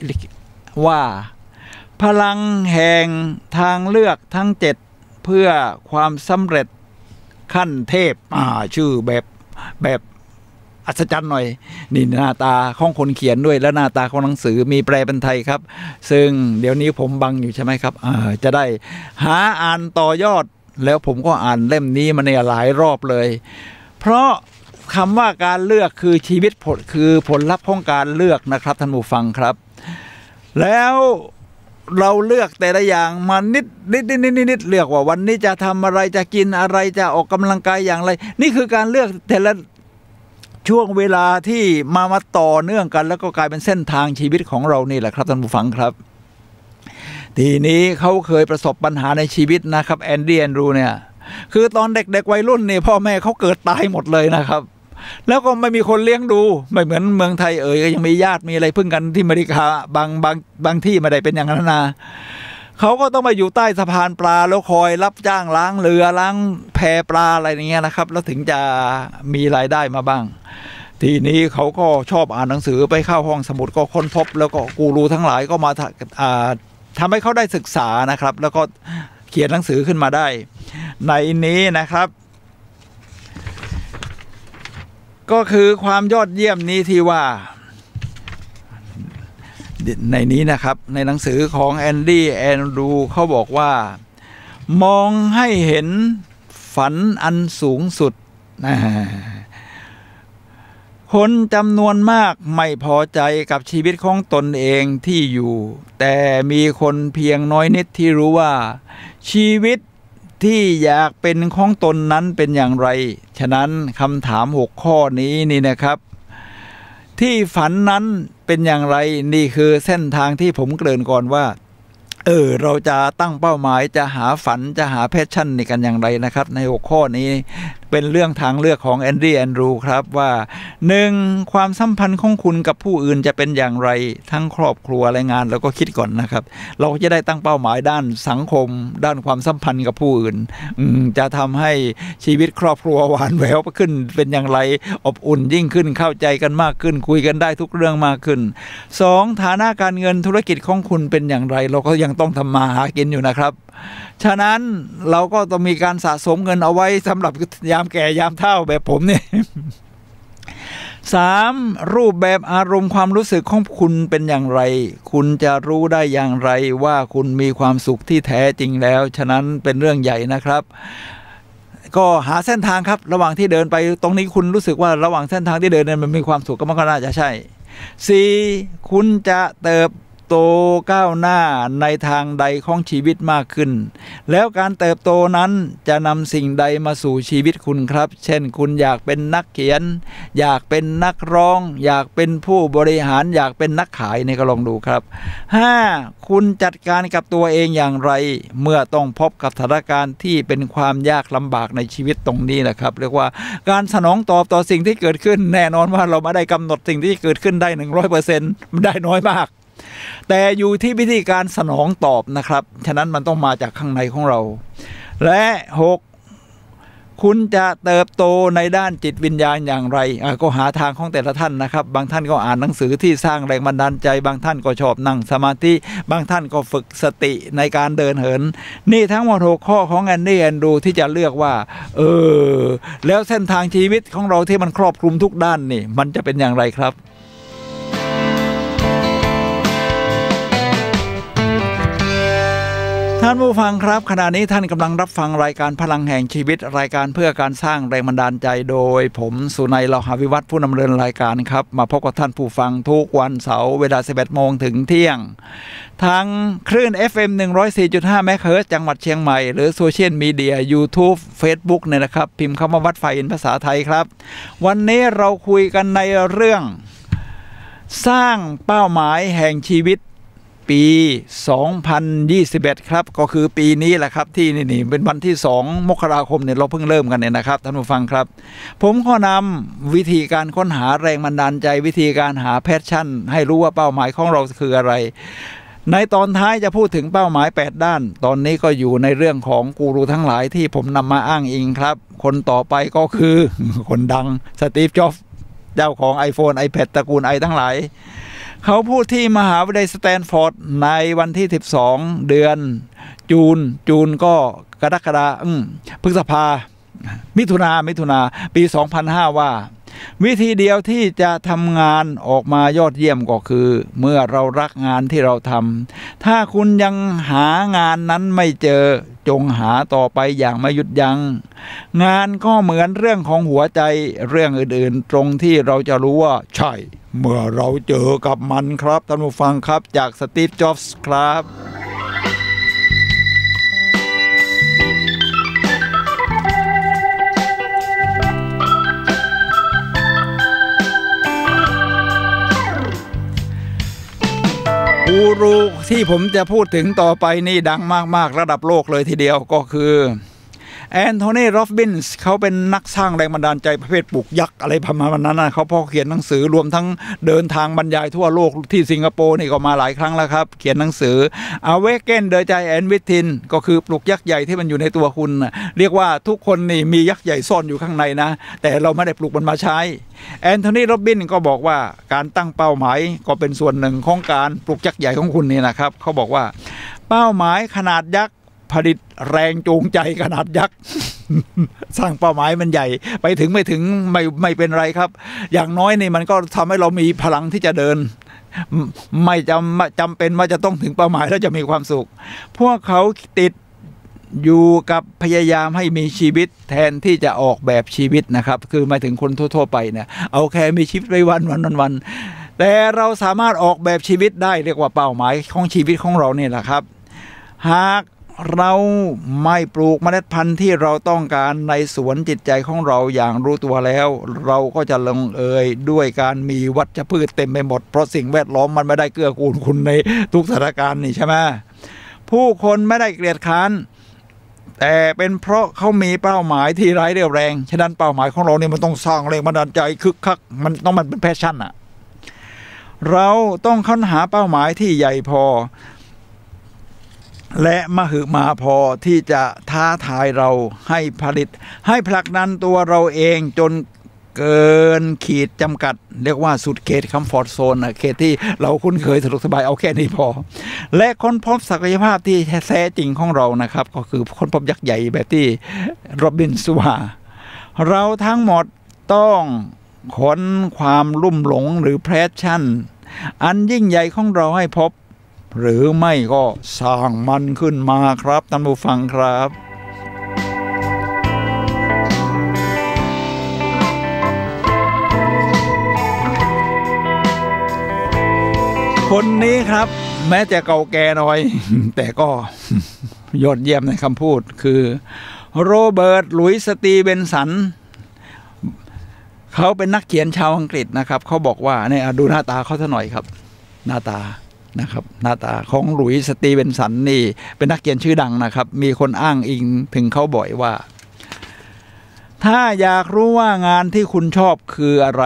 Speaker 1: ว่าพลังแห่งทางเลือกทั้ง7เพื่อความสำเร็จขั้นเทพชื่อแบบอ อัศจรรย์หน่อยนี่หน้าตาของคนเขียนด้วยและหน้าตาของหนังสือมีแปลเป็นไทยครับซึ่งเดี๋ยวนี้ผมบังอยู่ใช่ไหมครับจะได้หาอ่านต่อยอดแล้วผมก็อ่านเล่มนี้มาเนี่ยหลายรอบเลยเพราะคำว่าการเลือกคือชีวิตผลคือผลลัพธ์ของการเลือกนะครับท่านผู้ฟังครับแล้วเราเลือกแต่ละอย่างมานิดเลือกว่าวันนี้จะทำอะไรจะกินอะไรจะออกกำลังกายอย่างไรนี่คือการเลือกแต่ละช่วงเวลาที่มาต่อเนื่องกันแล้วก็กลายเป็นเส้นทางชีวิตของเรานี่แหละครับท่านผู้ฟังครับทีนี้เขาเคยประสบปัญหาในชีวิตนะครับแอนดรูเนี่ยคือตอนเด็กๆวัยรุ่นนี่พ่อแม่เขาเกิดตายหมดเลยนะครับแล้วก็ไม่มีคนเลี้ยงดูไม่เหมือนเมืองไทยก็ยังมีญาติมีอะไรพึ่งกันที่อเมริกาบางที่ไม่ได้เป็นอย่างนั้นนะเขาก็ต้องมาอยู่ใต้สะพานปลาแล้วคอยรับจ้างล้างเรือล้างแพปลาอะไรอย่างเงี้ยนะครับแล้วถึงจะมีรายได้มาบ้างทีนี้เขาก็ชอบอ่านหนังสือไปเข้าห้องสมุดก็ค้นพบแล้วก็กูรูทั้งหลายก็มาทำให้เขาได้ศึกษานะครับแล้วก็เขียนหนังสือขึ้นมาได้ในนี้นะครับก็คือความยอดเยี่ยมนี้ที่ว่าในนี้นะครับในหนังสือของแอนดรูเขาบอกว่ามองให้เห็นฝันอันสูงสุดคนจำนวนมากไม่พอใจกับชีวิตของตนเองที่อยู่แต่มีคนเพียงน้อยนิดที่รู้ว่าชีวิตที่อยากเป็นของตนนั้นเป็นอย่างไรฉะนั้นคำถาม6ข้อนี้นี่นะครับที่ฝันนั้นเป็นอย่างไรนี่คือเส้นทางที่ผมเกริ่นก่อนว่าเราจะตั้งเป้าหมายจะหาฝันจะหาแพชชั่นนี่กันอย่างไรนะครับใน6ข้อนี้เป็นเรื่องทางเลือกของแอนดรูครับว่า 1. ความสัมพันธ์ของคุณกับผู้อื่นจะเป็นอย่างไรทั้งครอบครัวและงานแล้วก็คิดก่อนนะครับเราจะได้ตั้งเป้าหมายด้านสังคมด้านความสัมพันธ์กับผู้อื่นจะทำให้ชีวิตครอบครัวหวานแหววขึ้นเป็นอย่างไรอบอุ่นยิ่งขึ้นเข้าใจกันมากขึ้นคุยกันได้ทุกเรื่องมากขึ้น 2. ฐานะการเงินธุรกิจของคุณเป็นอย่างไรเราก็ยังต้องทำมาหากินอยู่นะครับฉะนั้นเราก็ต้องมีการสะสมเงินเอาไว้สำหรับยามแก่ยามเฒ่าแบบผมเนี่ย 3. รูปแบบอารมณ์ความรู้สึกของคุณเป็นอย่างไรคุณจะรู้ได้อย่างไรว่าคุณมีความสุขที่แท้จริงแล้วฉะนั้นเป็นเรื่องใหญ่นะครับก็หาเส้นทางครับระหว่างที่เดินไปตรงนี้คุณรู้สึกว่าระหว่างเส้นทางที่เดินนั้นมันมีความสุขก็มันก็น่าจะใช่ 4. คุณจะเติบโตก้าวหน้าในทางใดของชีวิตมากขึ้นแล้วการเติบโตนั้นจะนำสิ่งใดมาสู่ชีวิตคุณครับเช่นคุณอยากเป็นนักเขียนอยากเป็นนักร้องอยากเป็นผู้บริหารอยากเป็นนักขายนี่ก็ลองดูครับ 5. คุณจัดการกับตัวเองอย่างไรเมื่อต้องพบกับสถานการณ์ที่เป็นความยากลำบากในชีวิตตรงนี้นะครับเรียกว่าการสนองตอบต่อสิ่งที่เกิดขึ้นแน่นอนว่าเราไม่ได้กำหนดสิ่งที่เกิดขึ้นได้ 100% มันได้น้อยมากแต่อยู่ที่วิธีการสนองตอบนะครับฉะนั้นมันต้องมาจากข้างในของเราและ 6. คุณจะเติบโตในด้านจิตวิญญาณอย่างไรก็หาทางของแต่ละท่านนะครับบางท่านก็อ่านหนังสือที่สร้างแรงบันดาลใจบางท่านก็ชอบนั่งสมาธิบางท่านก็ฝึกสติในการเดินเหินนี่ทั้งหมด6ข้อของแอนดรูที่จะเลือกว่าแล้วเส้นทางชีวิตของเราที่มันครอบคลุมทุกด้านนี่มันจะเป็นอย่างไรครับท่านผู้ฟังครับขณะนี้ท่านกำลังรับฟังรายการพลังแห่งชีวิตรายการเพื่อการสร้างแรงบันดาลใจโดยผมสุนัย เลาหะวิวัฒน์ผู้ดำเนินรายการครับมาพบกับท่านผู้ฟังทุกวันเสาร์เวลา 11 โมงถึงเที่ยงทางคลื่น FM 104.5 เมกะเฮิรตซ์จังหวัดเชียงใหม่หรือโซเชียลมีเดีย YouTube Facebook เนี่ยนะครับพิมพ์คำว่าวัดไฟอินภาษาไทยครับวันนี้เราคุยกันในเรื่องสร้างเป้าหมายแห่งชีวิตปี 2021 ครับก็คือปีนี้แหละครับที่นี่เป็นวันที่2 มกราคมเนี่ยเราเพิ่งเริ่มกันเนี่ยนะครับท่านผู้ฟังครับผมก็นำวิธีการค้นหาแรงบันดาลใจวิธีการหาแพชชั่นให้รู้ว่าเป้าหมายของเราคืออะไรในตอนท้ายจะพูดถึงเป้าหมาย8ด้านตอนนี้ก็อยู่ในเรื่องของกูรูทั้งหลายที่ผมนำมาอ้างอิงครับคนต่อไปก็คือคนดังสตีฟ จ็อบส์เจ้าของ iPhone iPad ตระกูล i ทั้งหลายเขาพูดที่มหาวิทยาลัยสแตนฟอร์ดในวันที่12เดือนจูนก็กรกฎาคมพฤษภามิถุนาปี 2005ว่า วิธีเดียวที่จะทำงานออกมายอดเยี่ยมก็คือเมื่อเรารักงานที่เราทำถ้าคุณยังหางานนั้นไม่เจอจงหาต่อไปอย่างไม่หยุดยัง้งงานก็เหมือนเรื่องของหัวใจเรื่องอื่นๆตรงที่เราจะรู้ว่าใช่เมื่อเราเจอกับมันครับท่านผู้ฟังครับจากสตีฟ จ็อบส์ครับกูรูที่ผมจะพูดถึงต่อไปนี่ดังมากๆระดับโลกเลยทีเดียวก็คือแอนโทนี โรบินส์เขาเป็นนักสร้างแรงบันดาลใจประเภทปลูกยักษ์อะไรประมาณนั้นนะเขาพอเขียนหนังสือรวมทั้งเดินทางบรรยายทั่วโลกที่สิงคโปร์นี่ก็มาหลายครั้งแล้วครับเขียนหนังสือ Awaken the Giant Within ก็คือปลูกยักษ์ใหญ่ที่มันอยู่ในตัวคุณเรียกว่าทุกคนนี่มียักษ์ใหญ่ซ่อนอยู่ข้างในนะแต่เราไม่ได้ปลูกมันมาใช้แอนโทนี โรบินส์ก็บอกว่าการตั้งเป้าหมายก็เป็นส่วนหนึ่งของการปลูกยักษ์ใหญ่ของคุณนี่นะครับเขาบอกว่าเป้าหมายขนาดยักษ์ผลิตแรงจูงใจขนาดยักษ์ สร้างเป้าหมายมันใหญ่ไปถึงไม่เป็นไรครับอย่างน้อยนี่มันก็ทำให้เรามีพลังที่จะเดินไม่จำเป็นว่าจะต้องถึงเป้าหมายแล้วจะมีความสุขพวกเขาติดอยู่กับพยายามให้มีชีวิตแทนที่จะออกแบบชีวิตนะครับคือหมายถึงคนทั่วๆไปเนี่ยเอาแค่มีชีวิตไปวันแต่เราสามารถออกแบบชีวิตได้เรียกว่าเป้าหมายของชีวิตของเราเนี่ยแหละครับหากเราไม่ปลูกเมล็ดพันธุ์ที่เราต้องการในสวนจิตใจของเราอย่างรู้ตัวแล้วเราก็จะลงเอยด้วยการมีวัชพืชเต็มไปหมดเพราะสิ่งแวดล้อมมันไม่ได้เกื้อกูลคุณในทุกสถานการณ์นี่ใช่ไหมผู้คนไม่ได้เกลียดค้านแต่เป็นเพราะเขามีเป้าหมายที่ร้ายเรี่ยวแรงฉะนั้นเป้าหมายของเราเนี่ยมันต้องสร้างแรงบันดาลใจคึกคักมันเป็นแพชชั่นอะเราต้องค้นหาเป้าหมายที่ใหญ่พอและมหึมาพอที่จะท้าทายเราให้ผลักดันตัวเราเองจนเกินขีดจำกัดเรียกว่าสุดเขตคัมฟอร์ตโซนเขตที่เราคุ้นเคยสะดวกสบายเอาแค่นี้พอและค้นพบศักยภาพที่แท้จริงของเรานะครับก็คือค้นพบยักษ์ใหญ่แบบที่โรบินส์ว่าเราทั้งหมดต้องค้นความลุ่มหลงหรือแพชชั่นอันยิ่งใหญ่ของเราให้พบหรือไม่ก็สร้างมันขึ้นมาครับท่านผู้ฟังครับคนนี้ครับแม้จะเก่าแก่หน่อย แต่ก็ยอดเยี่ยมในคำพูดคือโรเบิร์ต หลุยส์ สตีเวนสันเขาเป็นนักเขียนชาวอังกฤษนะครับเขาบอกว่าเนี่ยดูหน้าตาเขาซะหน่อยครับหน้าตาของหลุยส์ สตีเวนสันนี่เป็นนักเขียนชื่อดังนะครับมีคนอ้างอิงถึงเขาบ่อยว่าถ้าอยากรู้ว่างานที่คุณชอบคืออะไร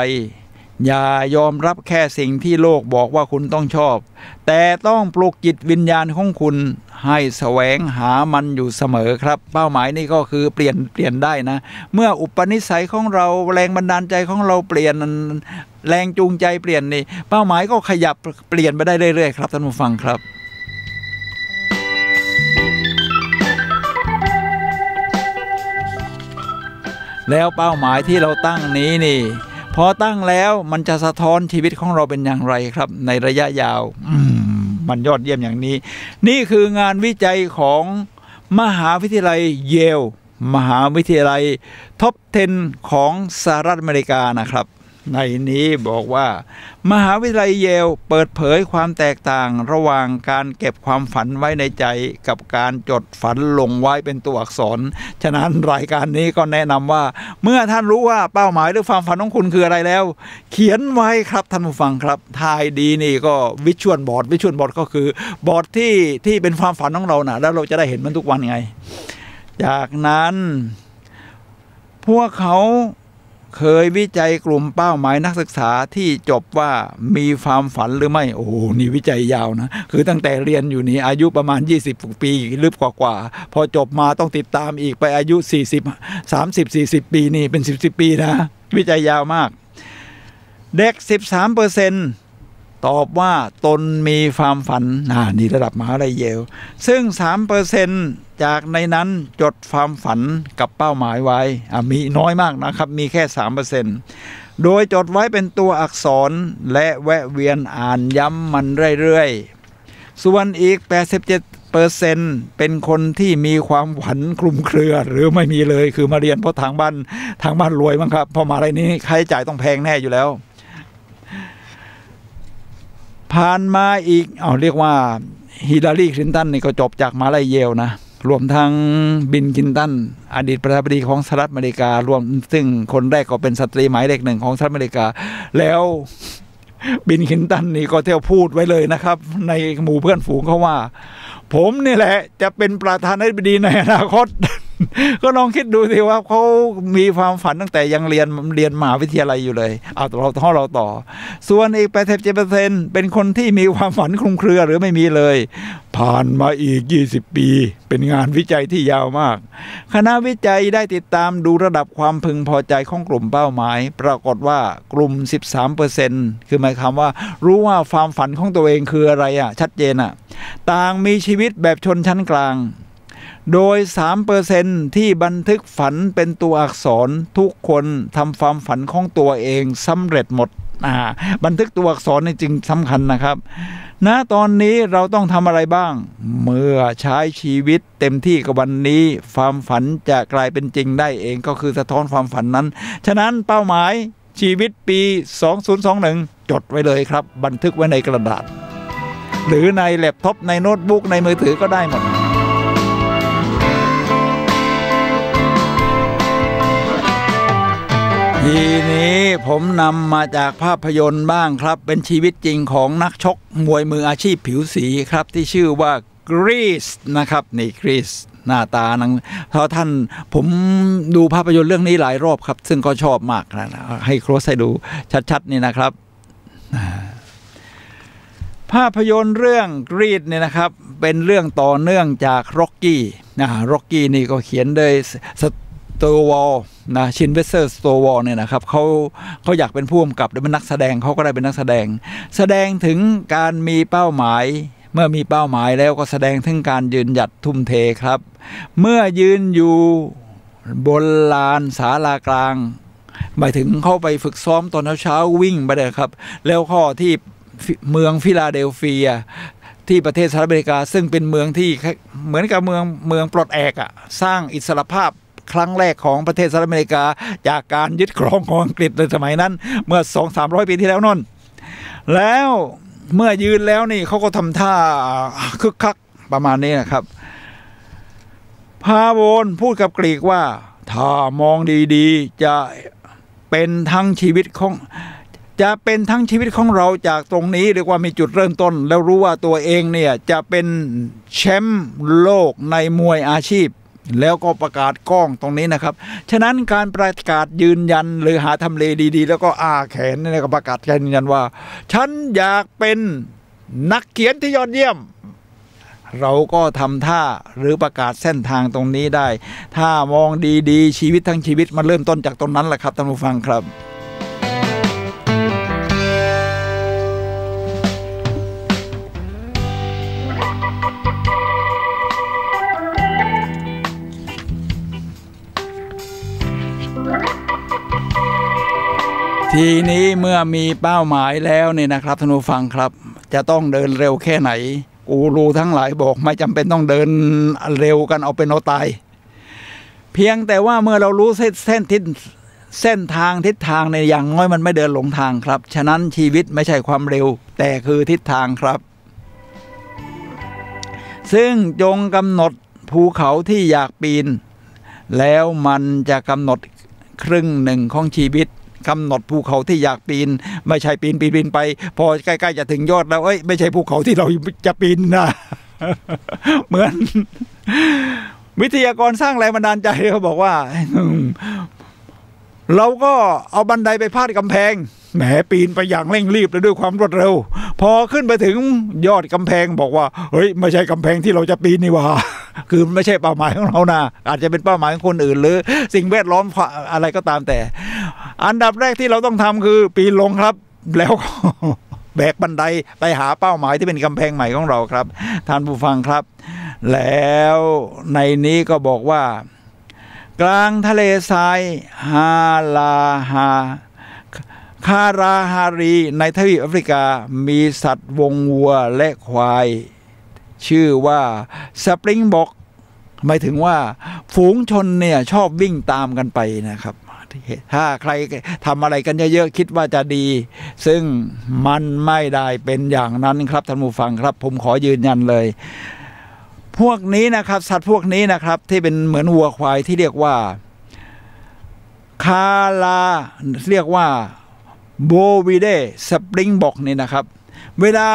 Speaker 1: อย่ายอมรับแค่สิ่งที่โลกบอกว่าคุณต้องชอบแต่ต้องปลุกจิตวิญญาณของคุณให้แสวงหามันอยู่เสมอครับเป้าหมายนี่ก็คือเปลี่ยนได้นะเมื่ออุปนิสัยของเราแรงบันดาลใจของเราเปลี่ยนแรงจูงใจเปลี่ยนนี่เป้าหมายก็ขยับเปลี่ยนไปได้เรื่อยๆครับท่านผู้ฟังครับแล้วเป้าหมายที่เราตั้งนี้นี่พอตั้งแล้วมันจะสะท้อนชีวิตของเราเป็นอย่างไรครับในระยะยาวมันยอดเยี่ยมอย่างนี้นี่คืองานวิจัยของมหาวิทยาลัยเยลมหาวิทยาลัยท็อป 10 ของสหรัฐอเมริกานะครับในนี้บอกว่ามหาวิทยาลัยเยลเปิดเผยความแตกต่างระหว่างการเก็บความฝันไว้ในใจกับการจดฝันลงไว้เป็นตัวอักษรฉะนั้นรายการนี้ก็แนะนำว่าเมื่อท่านรู้ว่าเป้าหมายหรือความฝันของคุณคืออะไรแล้วเขียนไว้ครับท่านผู้ฟังครับทายดีนี่ก็วิชวลบอร์ดก็คือบอร์ดที่เป็นความฝันของเรานะแล้วเราจะได้เห็นมันทุกวันไงจากนั้นพวกเขาเคยวิจัยกลุ่มเป้าหมายนักศึกษาที่จบว่ามีความฝันหรือไม่โอ้โหนี่วิจัยยาวนะคือตั้งแต่เรียนอยู่นี่อายุประมาณ20ปีหรือกว่าพอจบมาต้องติดตามอีกไปอายุ30-40 ปีนี่เป็น10ปีนะวิจัยยาวมากเด็ก 13% ตอบว่าตนมีความฝันนี่ระดับมหาวิทยาลัยเยลซึ่ง 3% จากในนั้นจดความฝันกับเป้าหมายไว้มีน้อยมากนะครับมีแค่ 3% โดยจดไว้เป็นตัวอักษรและแวะเวียนอ่านย้ำมันเรื่อยๆส่วนอีก 87%เป็นคนที่มีความฝันคลุมเครือหรือไม่มีเลยคือมาเรียนเพราะทางบ้านรวยมั้งครับพอมาอะไรนี้ค่าใช้จ่ายต้องแพงแน่อยู่แล้วผ่านมาอีกเรียกว่าฮิลลารีคลินตันนี่ก็จบจากมหาวิทยาลัยเยลนะรวมทั้งบิลคลินตันอดีตประธานาธิบดีของสหรัฐอเมริการวมซึ่งคนแรกก็เป็นสตรีหมายเลข1ของสหรัฐอเมริกาแล้วบิลคลินตันนี่ก็เที่ยวพูดไว้เลยนะครับในหมู่เพื่อนฝูงเขาว่าผมนี่แหละจะเป็นประธานาธิบดีในอนาคต ก็ลองคิดดูสิว่าเขามีความฝันตั้งแต่ยังเรียนมหาวิทยาลัยอยู่เลยเอาเราต่อส่วนอีก 87% เป็นคนที่มีความฝันคลุมเครือหรือไม่มีเลยผ่านมาอีก20 ปีเป็นงานวิจัยที่ยาวมากคณะวิจัยได้ติดตามดูระดับความพึงพอใจของกลุ่มเป้าหมายปรากฏว่ากลุ่ม 13% คือหมายความว่ารู้ว่าความฝันของตัวเองคืออะไรชัดเจนต่างมีชีวิตแบบชนชั้นกลางโดย 3% ที่บันทึกฝันเป็นตัวอักษรทุกคนทำความฝันของตัวเองสำเร็จหมดบันทึกตัวอักษรนี่จึงสำคัญนะครับณตอนนี้เราต้องทำอะไรบ้างเมื่อใช้ชีวิตเต็มที่กับวันนี้ความฝันจะกลายเป็นจริงได้เองก็คือสะท้อนความฝันนั้นฉะนั้นเป้าหมายชีวิตปี 2021 จดไว้เลยครับบันทึกไว้ในกระดาษหรือในแล็ปท็อปในโน้ตบุ๊กในมือถือก็ได้หมดทีนี้ผมนำมาจากภาพยนตร์บ้างครับเป็นชีวิตจริงของนักชกมวยมืออาชีพผิวสีครับที่ชื่อว่ากรีซนะครับนี่กรีซหน้าตานังเพราะท่านผมดูภาพยนตร์เรื่องนี้หลายรอบครับซึ่งก็ชอบมากนะให้โครสให้ดูชัดๆนี่นะครับภาพยนตร์เรื่องกรีซเนี่ยนะครับเป็นเรื่องต่อเนื่องจากร็อกกี้ร็อกกี้นี่ก็เขียนโดยสโตวอลชินเวสเซอร์สโตวอลเนี่ยนะครับเขาอยากเป็นผู้กำกับและเป็นนักแสดงเขาก็ได้เป็นนักแสดงถึงการมีเป้าหมายเมื่อมีเป้าหมายแล้วก็แสดงถึงการยืนหยัดทุ่มเทครับเมื่อยืนอยู่บนลานศาลากลางหมายถึงเข้าไปฝึกซ้อมตอนเช้าวิ่งไปเลยครับแล้วข้อที่เมืองฟิลาเดลเฟียที่ประเทศสหรัฐอเมริกาซึ่งเป็นเมืองที่เหมือนกับเมืองปลดแอกสร้างอิสรภาพครั้งแรกของประเทศสหรัฐอเมริกาจากการยึดครองของอังกฤษในสมัยนั้นเมื่อ 200-300 ปีที่แล้วนั่นแล้วเมื่อยืนแล้วนี่เขาก็ทำท่าคึกคักประมาณนี้นะครับพาโวนพูดกับกรีกว่าถ้ามองดีๆจะเป็นทั้งชีวิตของเราจากตรงนี้เรียกว่ามีจุดเริ่มต้นแล้วรู้ว่าตัวเองเนี่ยจะเป็นแชมป์โลกในมวยอาชีพแล้วก็ประกาศกล้องตรงนี้นะครับฉะนั้นการประกาศยืนยันหรือหาทำเลดีๆแล้วก็แขนนี่ก็ประกาศยืนยันว่าฉันอยากเป็นนักเขียนที่ยอดเยี่ยมเราก็ทำท่าหรือประกาศเส้นทางตรงนี้ได้ถ้ามองดีๆชีวิตทั้งชีวิตมันเริ่มต้นจากตรงนั้นแหละครับท่านผู้ฟังครับทีนี้เมื่อมีเป้าหมายแล้วเนี่ยนะครับท่านผู้ฟังครับจะต้องเดินเร็วแค่ไหนกูรูทั้งหลายบอกไม่จำเป็นต้องเดินเร็วกันเอาเป็นเอาตายเพียงแต่ว่าเมื่อเรารู้เส้นทางทิศทางในอย่างน้อยมันไม่เดินหลงทางครับฉะนั้นชีวิตไม่ใช่ความเร็วแต่คือทิศทางครับซึ่งจงกำหนดภูเขาที่อยากปีนแล้วมันจะกำหนดครึ่งหนึ่งของชีวิตกำหนดภูเขาที่อยากปีนไม่ใช่ปีนไปพอใกล้ๆจะถึงยอดแล้วไม่ใช่ภูเขาที่เราจะปีนนะ เหมือนวิทยากรสร้างแรงบันดาลใจเขาบอกว่าเราก็เอาบันไดไปพาดกำแพงแหมปีนไปอย่างเร่งรีบและด้วยความรวดเร็วพอขึ้นไปถึงยอดกำแพงบอกว่าเฮ้ยไม่ใช่กำแพงที่เราจะปีนนี่หว่าคือไม่ใช่เป้าหมายของเรานะอาจจะเป็นเป้าหมายของคนอื่นหรือสิ่งแวดล้อมอะไรก็ตามแต่อันดับแรกที่เราต้องทำคือปีนลงครับแล้วแบกบันไดไปหาเป้าหมายที่เป็นกำแพงใหม่ของเราครับท่านผู้ฟังครับแล้วในนี้ก็บอกว่ากลางทะเลทรายฮาลาฮา คาราฮารีในทวีปแอฟริกามีสัตว์วงวัวและควายชื่อว่าสปริงบ็อกหมายถึงว่าฝูงชนเนี่ยชอบวิ่งตามกันไปนะครับถ้าใครทำอะไรกันเยอะๆคิดว่าจะดีซึ่งมันไม่ได้เป็นอย่างนั้นครับท่านผู้ฟังครับผมขอยืนยันเลยพวกนี้นะครับสัตว์พวกนี้นะครับที่เป็นเหมือนวัวควายที่เรียกว่าคาราเรียกว่าโบวีเดสปริงบ็อกนี่นะครับเวลา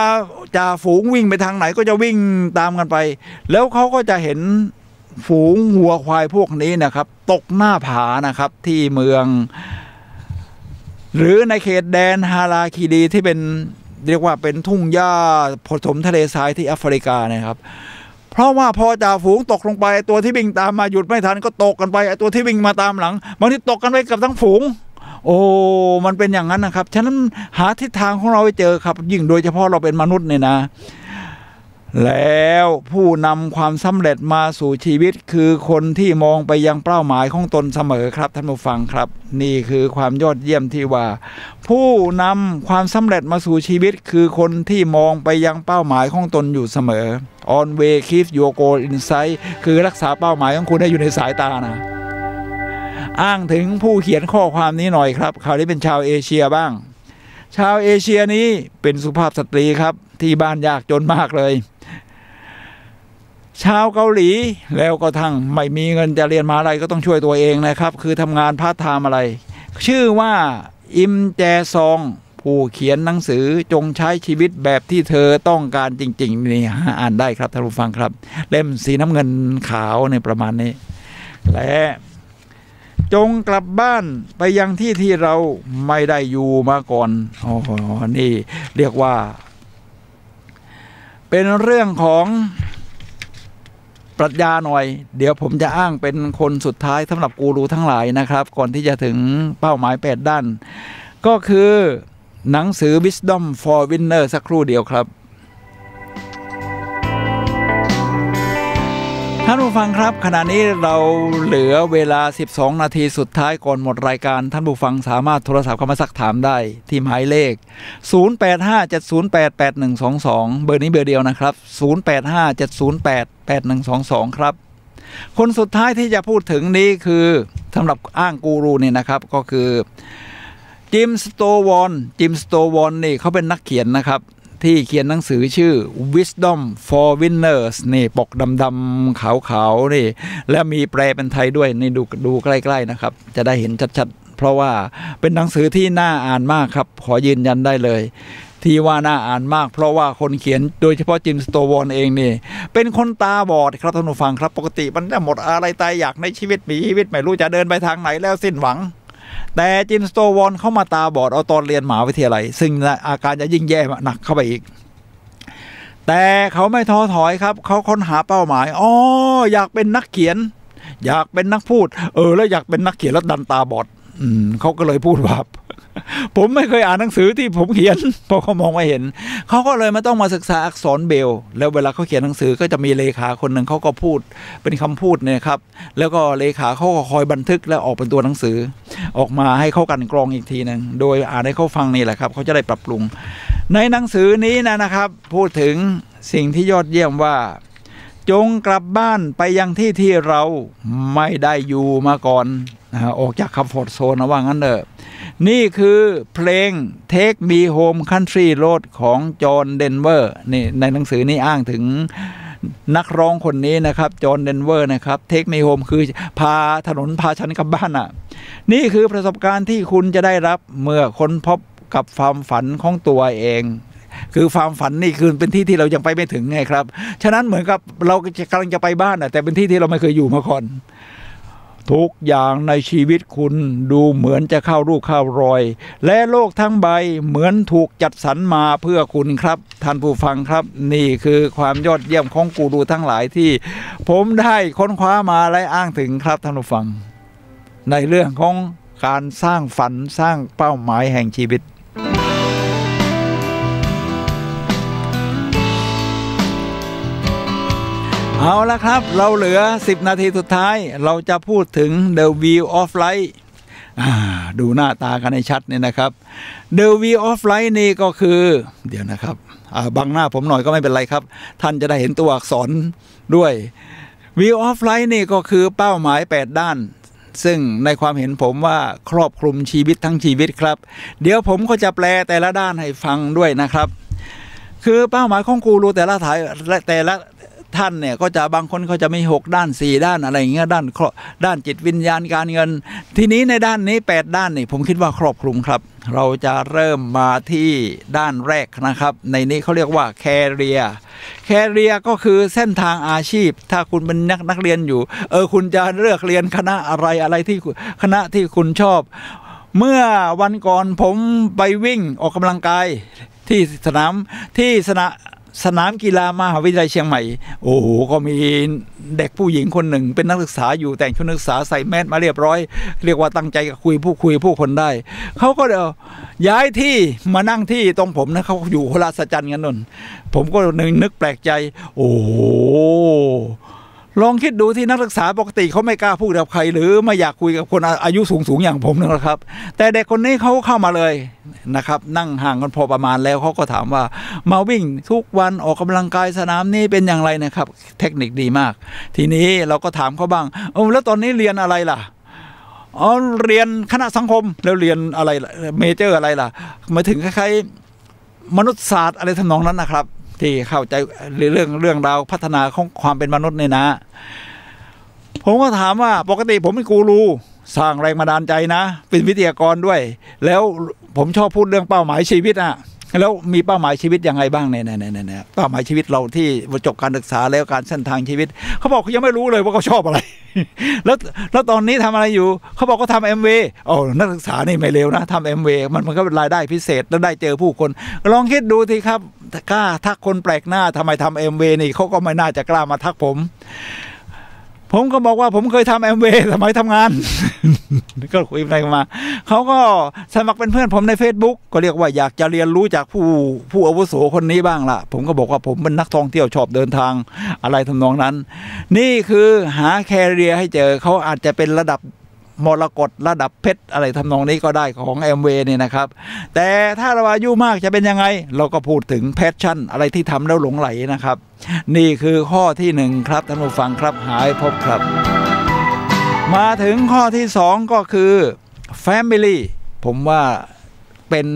Speaker 1: จ่าฝูงวิ่งไปทางไหนก็จะวิ่งตามกันไปแล้วเขาก็จะเห็นฝูงวัวควายพวกนี้นะครับตกหน้าผานะครับที่เมืองหรือในเขตแดนฮาราคีดีที่เป็นเรียกว่าเป็นทุ่งหญ้าผสมทะเลทรายที่แอฟริกานะครับเพราะว่าพอจ่าฝูงตกลงไปตัวที่วิ่งตามมาหยุดไม่ทันก็ตกกันไปตัวที่วิ่งมาตามหลังบางทีตกกันไปกับทั้งฝูงโอ้มันเป็นอย่างนั้นนะครับฉะนั้นหาทิศทางของเราให้เจอครับยิ่งโดยเฉพาะเราเป็นมนุษย์เนี่ยนะแล้วผู้นำความสำเร็จมาสู่ชีวิตคือคนที่มองไปยังเป้าหมายของตนเสมอครับท่านผู้ฟังครับนี่คือความยอดเยี่ยมที่ว่าผู้นำความสำเร็จมาสู่ชีวิตคือคนที่มองไปยังเป้าหมายของตนอยู่เสมอ Always keep your goal in sight คือรักษาเป้าหมายของคุณให้อยู่ในสายตานะอ้างถึงผู้เขียนข้อความนี้หน่อยครับคราวนี้เป็นชาวเอเชียบ้างชาวเอเชียนี้เป็นสุภาพสตรีครับที่บ้านยากจนมากเลยชาวเกาหลีแล้วก็ทั้งไม่มีเงินจะเรียนมหาลัยก็ต้องช่วยตัวเองนะครับคือทำงานพาร์ทไทม์อะไรชื่อว่าอิมแจซองผู้เขียนหนังสือจงใช้ชีวิตแบบที่เธอต้องการจริงๆนี่อ่านได้ครับท่านผู้ฟังครับเล่มสีน้ำเงินขาวในประมาณนี้และจงกลับบ้านไปยังที่ที่เราไม่ได้อยู่มาก่อนโอ้โหนี่เรียกว่าเป็นเรื่องของปรัชญาหน่อยเดี๋ยวผมจะอ้างเป็นคนสุดท้ายสำหรับกูรูทั้งหลายนะครับก่อนที่จะถึงเป้าหมาย8ด้านก็คือหนังสือ Wisdom for Winner สักครู่เดียวครับท่านผู้ฟังครับขณะนี้เราเหลือเวลา12นาทีสุดท้ายก่อนหมดรายการท่านผู้ฟังสามารถโทรศัพท์เข้ามาซักถามได้ที่หมายเลข0857088122เบอร์นี้เบอร์เดียวนะครับ0857088122ครับคนสุดท้ายที่จะพูดถึงนี้คือสำหรับอ้างกูรูเนี่ยนะครับก็คือจิมสโตวอนนี่เขาเป็นนักเขียนนะครับที่เขียนหนังสือชื่อ Wisdom for Winners นี่ปกดำๆขาวๆนี่และมีแปลเป็นไทยด้วยนี่ดูใกล้ๆนะครับจะได้เห็นชัดๆเพราะว่าเป็นหนังสือที่น่าอ่านมากครับขอยืนยันได้เลยที่ว่าน่าอ่านมากเพราะว่าคนเขียนโดยเฉพาะจิมสโตวอนเองนี่เป็นคนตาบอดครับท่านผู้ฟังครับปกติมันจะหมดอะไรตายอยากในชีวิตไม่รู้จะเดินไปทางไหนแล้วสิ้นหวังแต่จิมสโตวอนเข้ามาตาบอดเอาตอนเรียนมหาวิทยาลัยซึ่งอาการจะยิ่งแย่หนักเข้าไปอีกแต่เขาไม่ท้อถอยครับเขาค้นหาเป้าหมายอยากเป็นนักเขียนอยากเป็นนักพูดแล้วอยากเป็นนักเขียนแล้วดันตาบอดเขาก็เลยพูดว่าผมไม่เคยอ่านหนังสือที่ผมเขียนเพราะเขามองไม่เห็นเขาก็เลยมาต้องมาศึกษาอักษรเบรลล์แล้วเวลาเขาเขียนหนังสือก็จะมีเลขาคนหนึ่งเขาก็พูดเป็นคำพูดเนี่ยครับแล้วก็เลขาเขาก็คอยบันทึกแล้วออกเป็นตัวหนังสือออกมาให้เขากันกรองอีกทีนึงโดยอ่านให้เขาฟังนี่แหละครับเขาจะได้ปรับปรุงในหนังสือนี้นะครับพูดถึงสิ่งที่ยอดเยี่ยมว่าจงกลับบ้านไปยังที่ที่เราไม่ได้อยู่มาก่อนออกจากคัมฟอร์ตโซนนะว่างั้นเถอะนี่คือเพลง Take Me Home Country Road ของจอห์นเดนเวอร์นี่ในหนังสือนี้อ้างถึงนักร้องคนนี้นะครับจอห์นเดนเวอร์นะครับ Take Me Home คือพาถนนพาฉันกลับบ้านนี่คือประสบการณ์ที่คุณจะได้รับเมื่อค้นพบกับความฝันของตัวเองคือความฝันนี่คือเป็นที่ที่เรายังไปไม่ถึงไงครับฉะนั้นเหมือนกับเรากำลังจะไปบ้านแต่เป็นที่ที่เราไม่เคยอยู่มาก่อนทุกอย่างในชีวิตคุณดูเหมือนจะเข้ารูปเข้ารอยและโลกทั้งใบเหมือนถูกจัดสรรมาเพื่อคุณครับท่านผู้ฟังครับนี่คือความยอดเยี่ยมของกูรูทั้งหลายที่ผมได้ค้นคว้ามาและอ้างถึงครับท่านผู้ฟังในเรื่องของการสร้างฝันสร้างเป้าหมายแห่งชีวิตเอาละครับเราเหลือ10นาทีสุดท้ายเราจะพูดถึง The Wheel of Life ดูหน้าตากันให้ชัดเนี่ยนะครับ The Wheel of Life นี่ก็คือเดี๋ยวนะครับบังหน้าผมหน่อยก็ไม่เป็นไรครับท่านจะได้เห็นตัวอักษรด้วย Wheel of Life นี่ก็คือเป้าหมาย8ด้านซึ่งในความเห็นผมว่าครอบคลุมชีวิตทั้งชีวิตครับเดี๋ยวผมก็จะแปลแต่ละด้านให้ฟังด้วยนะครับคือเป้าหมายของกูรูแต่ละท่านเนี่ยก็จะบางคนเขาจะมี6ด้าน4ด้านอะไรอย่างเงี้ยด้านจิตวิญญาณการเงินทีนี้ในด้านนี้8ด้านนี่ผมคิดว่าครอบคลุมครับเราจะเริ่มมาที่ด้านแรกนะครับในนี้เขาเรียกว่าแคเรียก็คือเส้นทางอาชีพถ้าคุณเป็นนักเรียนอยู่คุณจะเลือกเรียนคณะอะไรที่คณะที่คุณชอบเมื่อวันก่อนผมไปวิ่งออกกำลังกายที่สนามกีฬามหาวิทยาลัยเชียงใหม่โอ้โหก็มีเด็กผู้หญิงคนหนึ่งเป็นนักศึกษาอยู่แต่งชุดนักศึกษาใส่แมสมาเรียบร้อยเรียกว่าตั้งใจคุยผู้คนได้เขาก็เดี๋ยวย้ายที่มานั่งที่ตรงผมนะเขาอยู่โหราชจันทร์กันนนผมก็นึกแปลกใจโอ้โหลองคิดดูที่นักศึกษาปกติเขาไม่กล้าพูดกับใครหรือไม่อยากคุยกับคนอายุสูงอย่างผมนะครับแต่เด็กคนนี้เขาเข้ามาเลยนะครับนั่งห่างกันพอประมาณแล้วเขาก็ถามว่ามาวิ่งทุกวันออกกำลังกายสนามนี้เป็นอย่างไรนะครับเทคนิคดีมากทีนี้เราก็ถามเขาบ้างแล้วตอนนี้เรียนอะไรล่ะเรียนคณะสังคมแล้วเรียนอะไรเมเจอร์อะไรล่ะมาถึงคล้ายๆมนุษยศาสตร์อะไรทำนองนั้นนะครับที่เข้าใจเรื่องราวพัฒนาของความเป็นมนุษย์เนี่ยนะผมก็ถามว่าปกติผมเป็นกูรูสร้างแรงบันดาลใจนะเป็นวิทยากรด้วยแล้วผมชอบพูดเรื่องเป้าหมายชีวิตแล้วมีเป้าหมายชีวิตยังไงบ้างเนี่ยเป้าหมายชีวิตเราที่จบการศึกษาแล้วการเส้นทางชีวิตเขาบอกเขายังไม่รู้เลยว่าเขาชอบอะไร แล้วตอนนี้ทำอะไรอยู่เขาบอกเขาทำเอ็มวีนักศึกษานี่ไม่เลวนะทำเอ็มวีมันก็เป็นรายได้พิเศษแล้วได้เจอผู้คนลองคิดดูทีครับกล้าทักคนแปลกหน้าทำไมทำเอ็มวีนี่เขาก็ไม่น่าจะกล้ามาทักผมก็บอกว่าผมเคยทำเอ็มวีสมัยทำงาน ก็คุยไปมาเขาก็สมัครเป็นเพื่อนผมใน Facebook ก็เรียกว่าอยากจะเรียนรู้จากผู้อาวุโสคนนี้บ้างล่ะผมก็บอกว่าผมเป็นนักท่องเที่ยวชอบเดินทางอะไรทำนองนั้นนี่คือหาแคเรียให้เจอเขาอาจจะเป็นระดับมรกตระดับเพชรอะไรทำนองนี้ก็ได้ของแอมเวย์นี่นะครับแต่ถ้าเราอายุมากจะเป็นยังไงเราก็พูดถึงแพชชั่นอะไรที่ทำแล้วหลงไหลนะครับนี่คือข้อที่1ครับท่านผู้ฟังครับหาให้พบครับมาถึงข้อที่2ก็คือ Family ผมว่าเป็น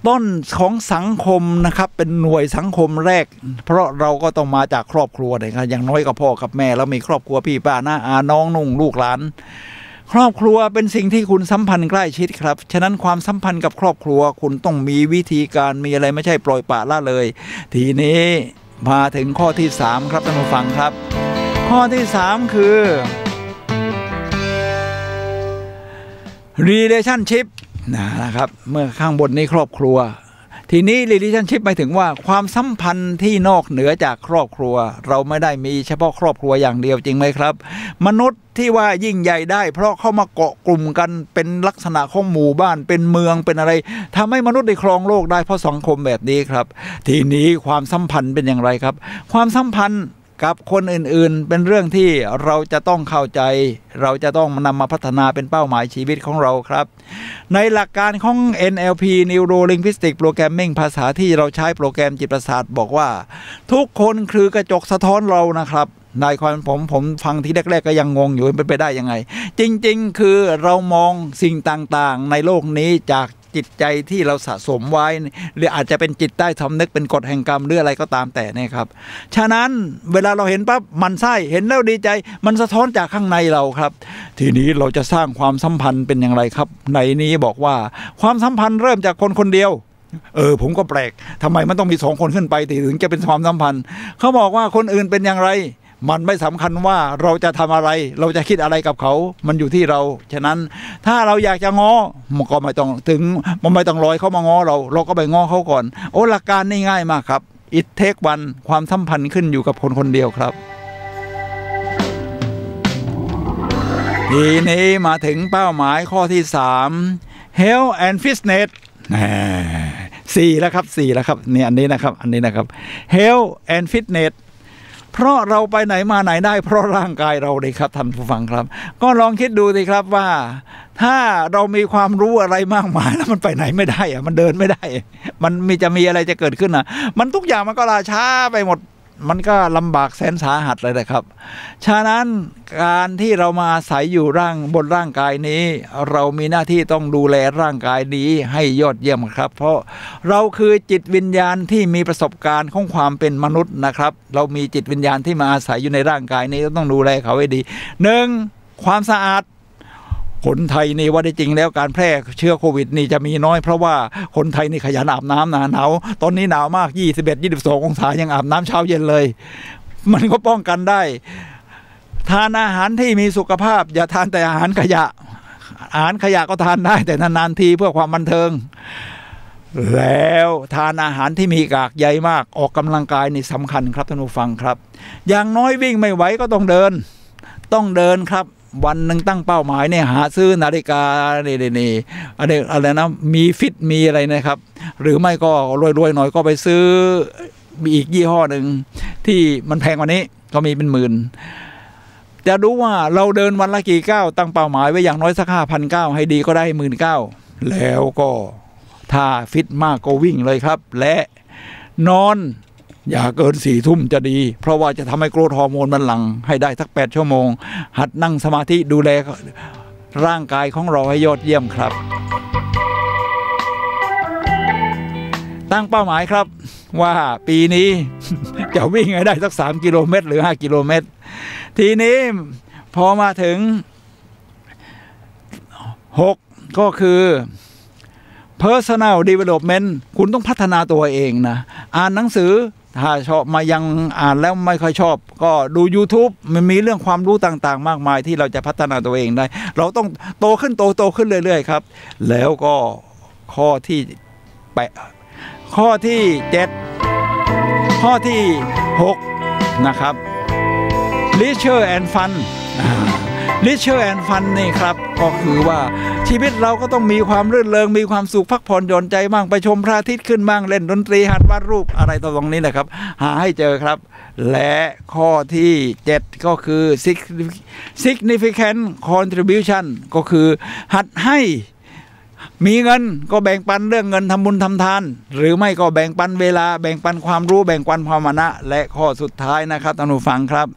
Speaker 1: ต้นของสังคมนะครับเป็นหน่วยสังคมแรกเพราะเราก็ต้องมาจากครอบครัวนะครับอย่างน้อยก็พ่อกับแม่แล้วมีครอบครัวพี่ป้าน้าอาน้องนุ่งลูกหลานครอบครัวเป็นสิ่งที่คุณสัมพันธ์ใกล้ชิดครับฉะนั้นความสัมพันธ์กับครอบครัวคุณต้องมีวิธีการมีอะไรไม่ใช่ปล่อยปละละเลยทีนี้มาถึงข้อที่3ครับท่านผู้ฟังครับข้อที่3คือ relationship นะครับเมื่อข้างบนนี้ครอบครัวทีนี้ relationship หมายถึงว่าความสัมพันธ์ที่นอกเหนือจากครอบครัวเราไม่ได้มีเฉพาะครอบครัวอย่างเดียวจริงไหมครับมนุษย์ที่ว่ายิ่งใหญ่ได้เพราะเข้ามาเกาะกลุ่มกันเป็นลักษณะของหมู่บ้านเป็นเมืองเป็นอะไรทำให้มนุษย์ได้ครองโลกได้เพราะสังคมแบบนี้ครับทีนี้ความสัมพันธ์เป็นอย่างไรครับความสัมพันธ์กับคนอื่นๆเป็นเรื่องที่เราจะต้องเข้าใจเราจะต้องนำมาพัฒนาเป็นเป้าหมายชีวิตของเราครับในหลักการของ NLP Neuro Linguistic Programming ภาษาที่เราใช้โปรแกรมจิตประสาทบอกว่าทุกคนคือกระจกสะท้อนเรานะครับในความผมฟังที่แรกๆก็ยังงงอยู่เป็นไปได้ยังไงจริงๆคือเรามองสิ่งต่างๆในโลกนี้จากจิตใจที่เราสะสมไว้หรืออาจจะเป็นจิตใต้สำนึกเป็นกฎแห่งกรรมหรืออะไรก็ตามแต่เนี่ยครับฉะนั้นเวลาเราเห็นปั๊บมันไส้เห็นแล้วดีใจมันสะท้อนจากข้างในเราครับทีนี้เราจะสร้างความสัมพันธ์เป็นอย่างไรครับในนี้บอกว่าความสัมพันธ์เริ่มจากคนคนเดียวผมก็แปลกทำไมมันต้องมี2คนขึ้นไปถึงจะเป็นความสัมพันธ์เขาบอกว่าคนอื่นเป็นอย่างไรมันไม่สำคัญว่าเราจะทำอะไรเราจะคิดอะไรกับเขามันอยู่ที่เราฉะนั้นถ้าเราอยากจะง้อมันก็ไม่ต้องถึงมันไม่ต้องรอเขามาง้อเราก็ไปง้อเขาก่อนหลักการนี่ง่ายมากครับ It take one ความสัมพันธ์ขึ้นอยู่กับคนคนเดียวครับทีนี้มาถึงเป้าหมายข้อที่3 Health and Fitness 4แล้วครับเนี่ยอันนี้นะครับHealth and Fitness เพราะเราไปไหนมาไหนได้เพราะร่างกายเราเลยครับท่านผู้ฟังครับก็ลองคิดดูสิครับว่าถ้าเรามีความรู้อะไรมากมายแล้วมันไปไหนไม่ได้อะมันเดินไม่ได้มันจะมีอะไรจะเกิดขึ้นอ่ะมันทุกอย่างมันก็ล่าช้าไปหมดมันก็ลำบากแสนสาหัสเลยนะครับฉะนั้นการที่เรามาอาศัยอยู่บนร่างกายนี้เรามีหน้าที่ต้องดูแลร่างกายนี้ให้ยอดเยี่ยมครับเพราะเราคือจิตวิญญาณที่มีประสบการณ์ของความเป็นมนุษย์นะครับเรามีจิตวิญญาณที่มาอาศัยอยู่ในร่างกายนี้ต้องดูแลเขาให้ดี1ความสะอาดคนไทยนี่ว่าได้จริงแล้วการแพร่เชื้อโควิดนี่จะมีน้อยเพราะว่าคนไทยนี่ขยันอาบน้ำนะหนาวตอนนี้หนาวมาก21-22องศายังอาบน้ำเช้าเย็นเลยมันก็ป้องกันได้ทานอาหารที่มีสุขภาพอย่าทานแต่อาหารขยะก็ทานได้แต่นานๆทีเพื่อความบันเทิงแล้วทานอาหารที่มีกากใยมากออกกำลังกายนี่สำคัญครับท่านผู้ฟังครับอย่างน้อยวิ่งไม่ไหวก็ต้องเดินครับวันหนึ่งตั้งเป้าหมายเนี่ยหาซื้อนาฬิกานี่อะไรนะมีฟิตมีอะไรนะครับหรือไม่ก็รวยๆหน่อยก็ไปซื้ออีกยี่ห้อหนึ่งที่มันแพงกว่านี้ก็มีเป็นหมื่นจะดูว่าเราเดินวันละกี่ก้าวตั้งเป้าหมายไว้อย่างน้อยสัก5,000 ก้าวให้ดีก็ได้19,000แล้วก็ถ้าฟิตมากก็วิ่งเลยครับและนอนอย่าเกิน4 ทุ่มจะดีเพราะว่าจะทำให้โกรทฮอร์โมนมันหลั่งให้ได้สัก8 ชั่วโมงหัดนั่งสมาธิดูแลร่างกายของเราให้ยอดเยี่ยมครับตั้งเป้าหมายครับว่าปีนี้จะวิ่งให้ได้สัก3 กิโลเมตรหรือ5 กิโลเมตรทีนี้พอมาถึง6ก็คือ personal development คุณต้องพัฒนาตัวเองนะอ่านหนังสือถ้าชอบมายังอ่านแล้วไม่ค่อยชอบก็ดู YouTube มันมีเรื่องความรู้ต่างๆมากมายที่เราจะพัฒนาตัวเองได้เราต้องโตขึ้นเรื่อยๆครับแล้วก็ข้อที่7ข้อที่6นะครับ leisure and fun leisure and fun นี่ครับก็คือว่าชีวิตเราก็ต้องมีความรื่นเริงมีความสุขพักผ่อนหย่อนใจบ้างไปชมพระอาทิตย์ขึ้นบ้างเล่นดนตรีหัดวาดรูปอะไรตรงนี้นะครับหาให้เจอครับและข้อที่7ก็คือ significant contribution ก็คือหัดให้มีเงินก็แบ่งปันเรื่องเงินทำบุญทำทานหรือไม่ก็แบ่งปันเวลาแบ่งปันความรู้แบ่งปันความมานะและข้อสุดท้ายนะครับท่านผู้ฟังครับ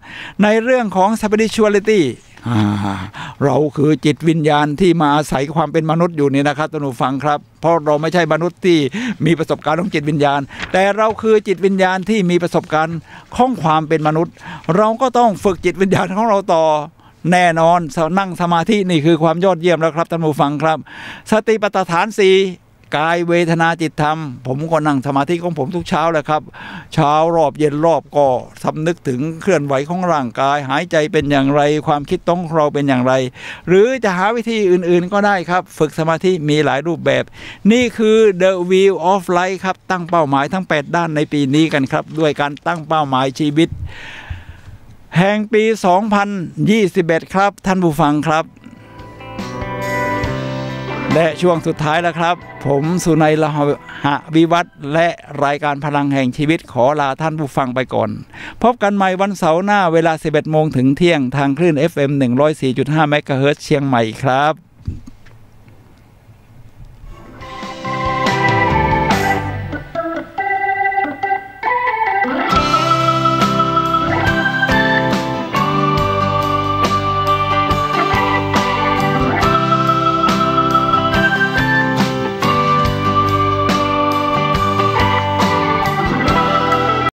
Speaker 1: ในเรื่องของ spirituality เราคือจิตวิญญาณที่มาอาศัยความเป็นมนุษย์อยู่นี่นะครับท่านผู้ฟังครับเพราะเราไม่ใช่มนุษย์ที่มีประสบการณ์ของจิตวิญญาณแต่เราคือจิตวิญญาณที่มีประสบการณ์ของความเป็นมนุษย์เราก็ต้องฝึกจิตวิญญาณของเราต่อแน่นอนนั่งสมาธินี่คือความยอดเยี่ยมแล้วครับท่านผู้ฟังครับสติปัฏฐาน4กายเวทนาจิตธรรมผมก็นั่งสมาธิของผมทุกเช้าแหละครับเช้ารอบเย็นรอบก็สำนึกถึงเคลื่อนไหวของร่างกายหายใจเป็นอย่างไรความคิดของเราเป็นอย่างไรหรือจะหาวิธีอื่นๆก็ได้ครับฝึกสมาธิมีหลายรูปแบบนี่คือ The Wheel of Life ครับตั้งเป้าหมายทั้ง8ด้านในปีนี้กันครับด้วยการตั้งเป้าหมายชีวิตแห่งปี 2021 ครับท่านผู้ฟังครับและช่วงสุดท้ายแล้วครับผมสุนัย ละหะวิวัฒน์และรายการพลังแห่งชีวิตขอลาท่านผู้ฟังไปก่อนพบกันใหม่วันเสาร์หน้าเวลา 11 โมงถึงเที่ยงทางคลื่น FM 104.5 เมกะเฮิรตซ์เชียงใหม่ครับ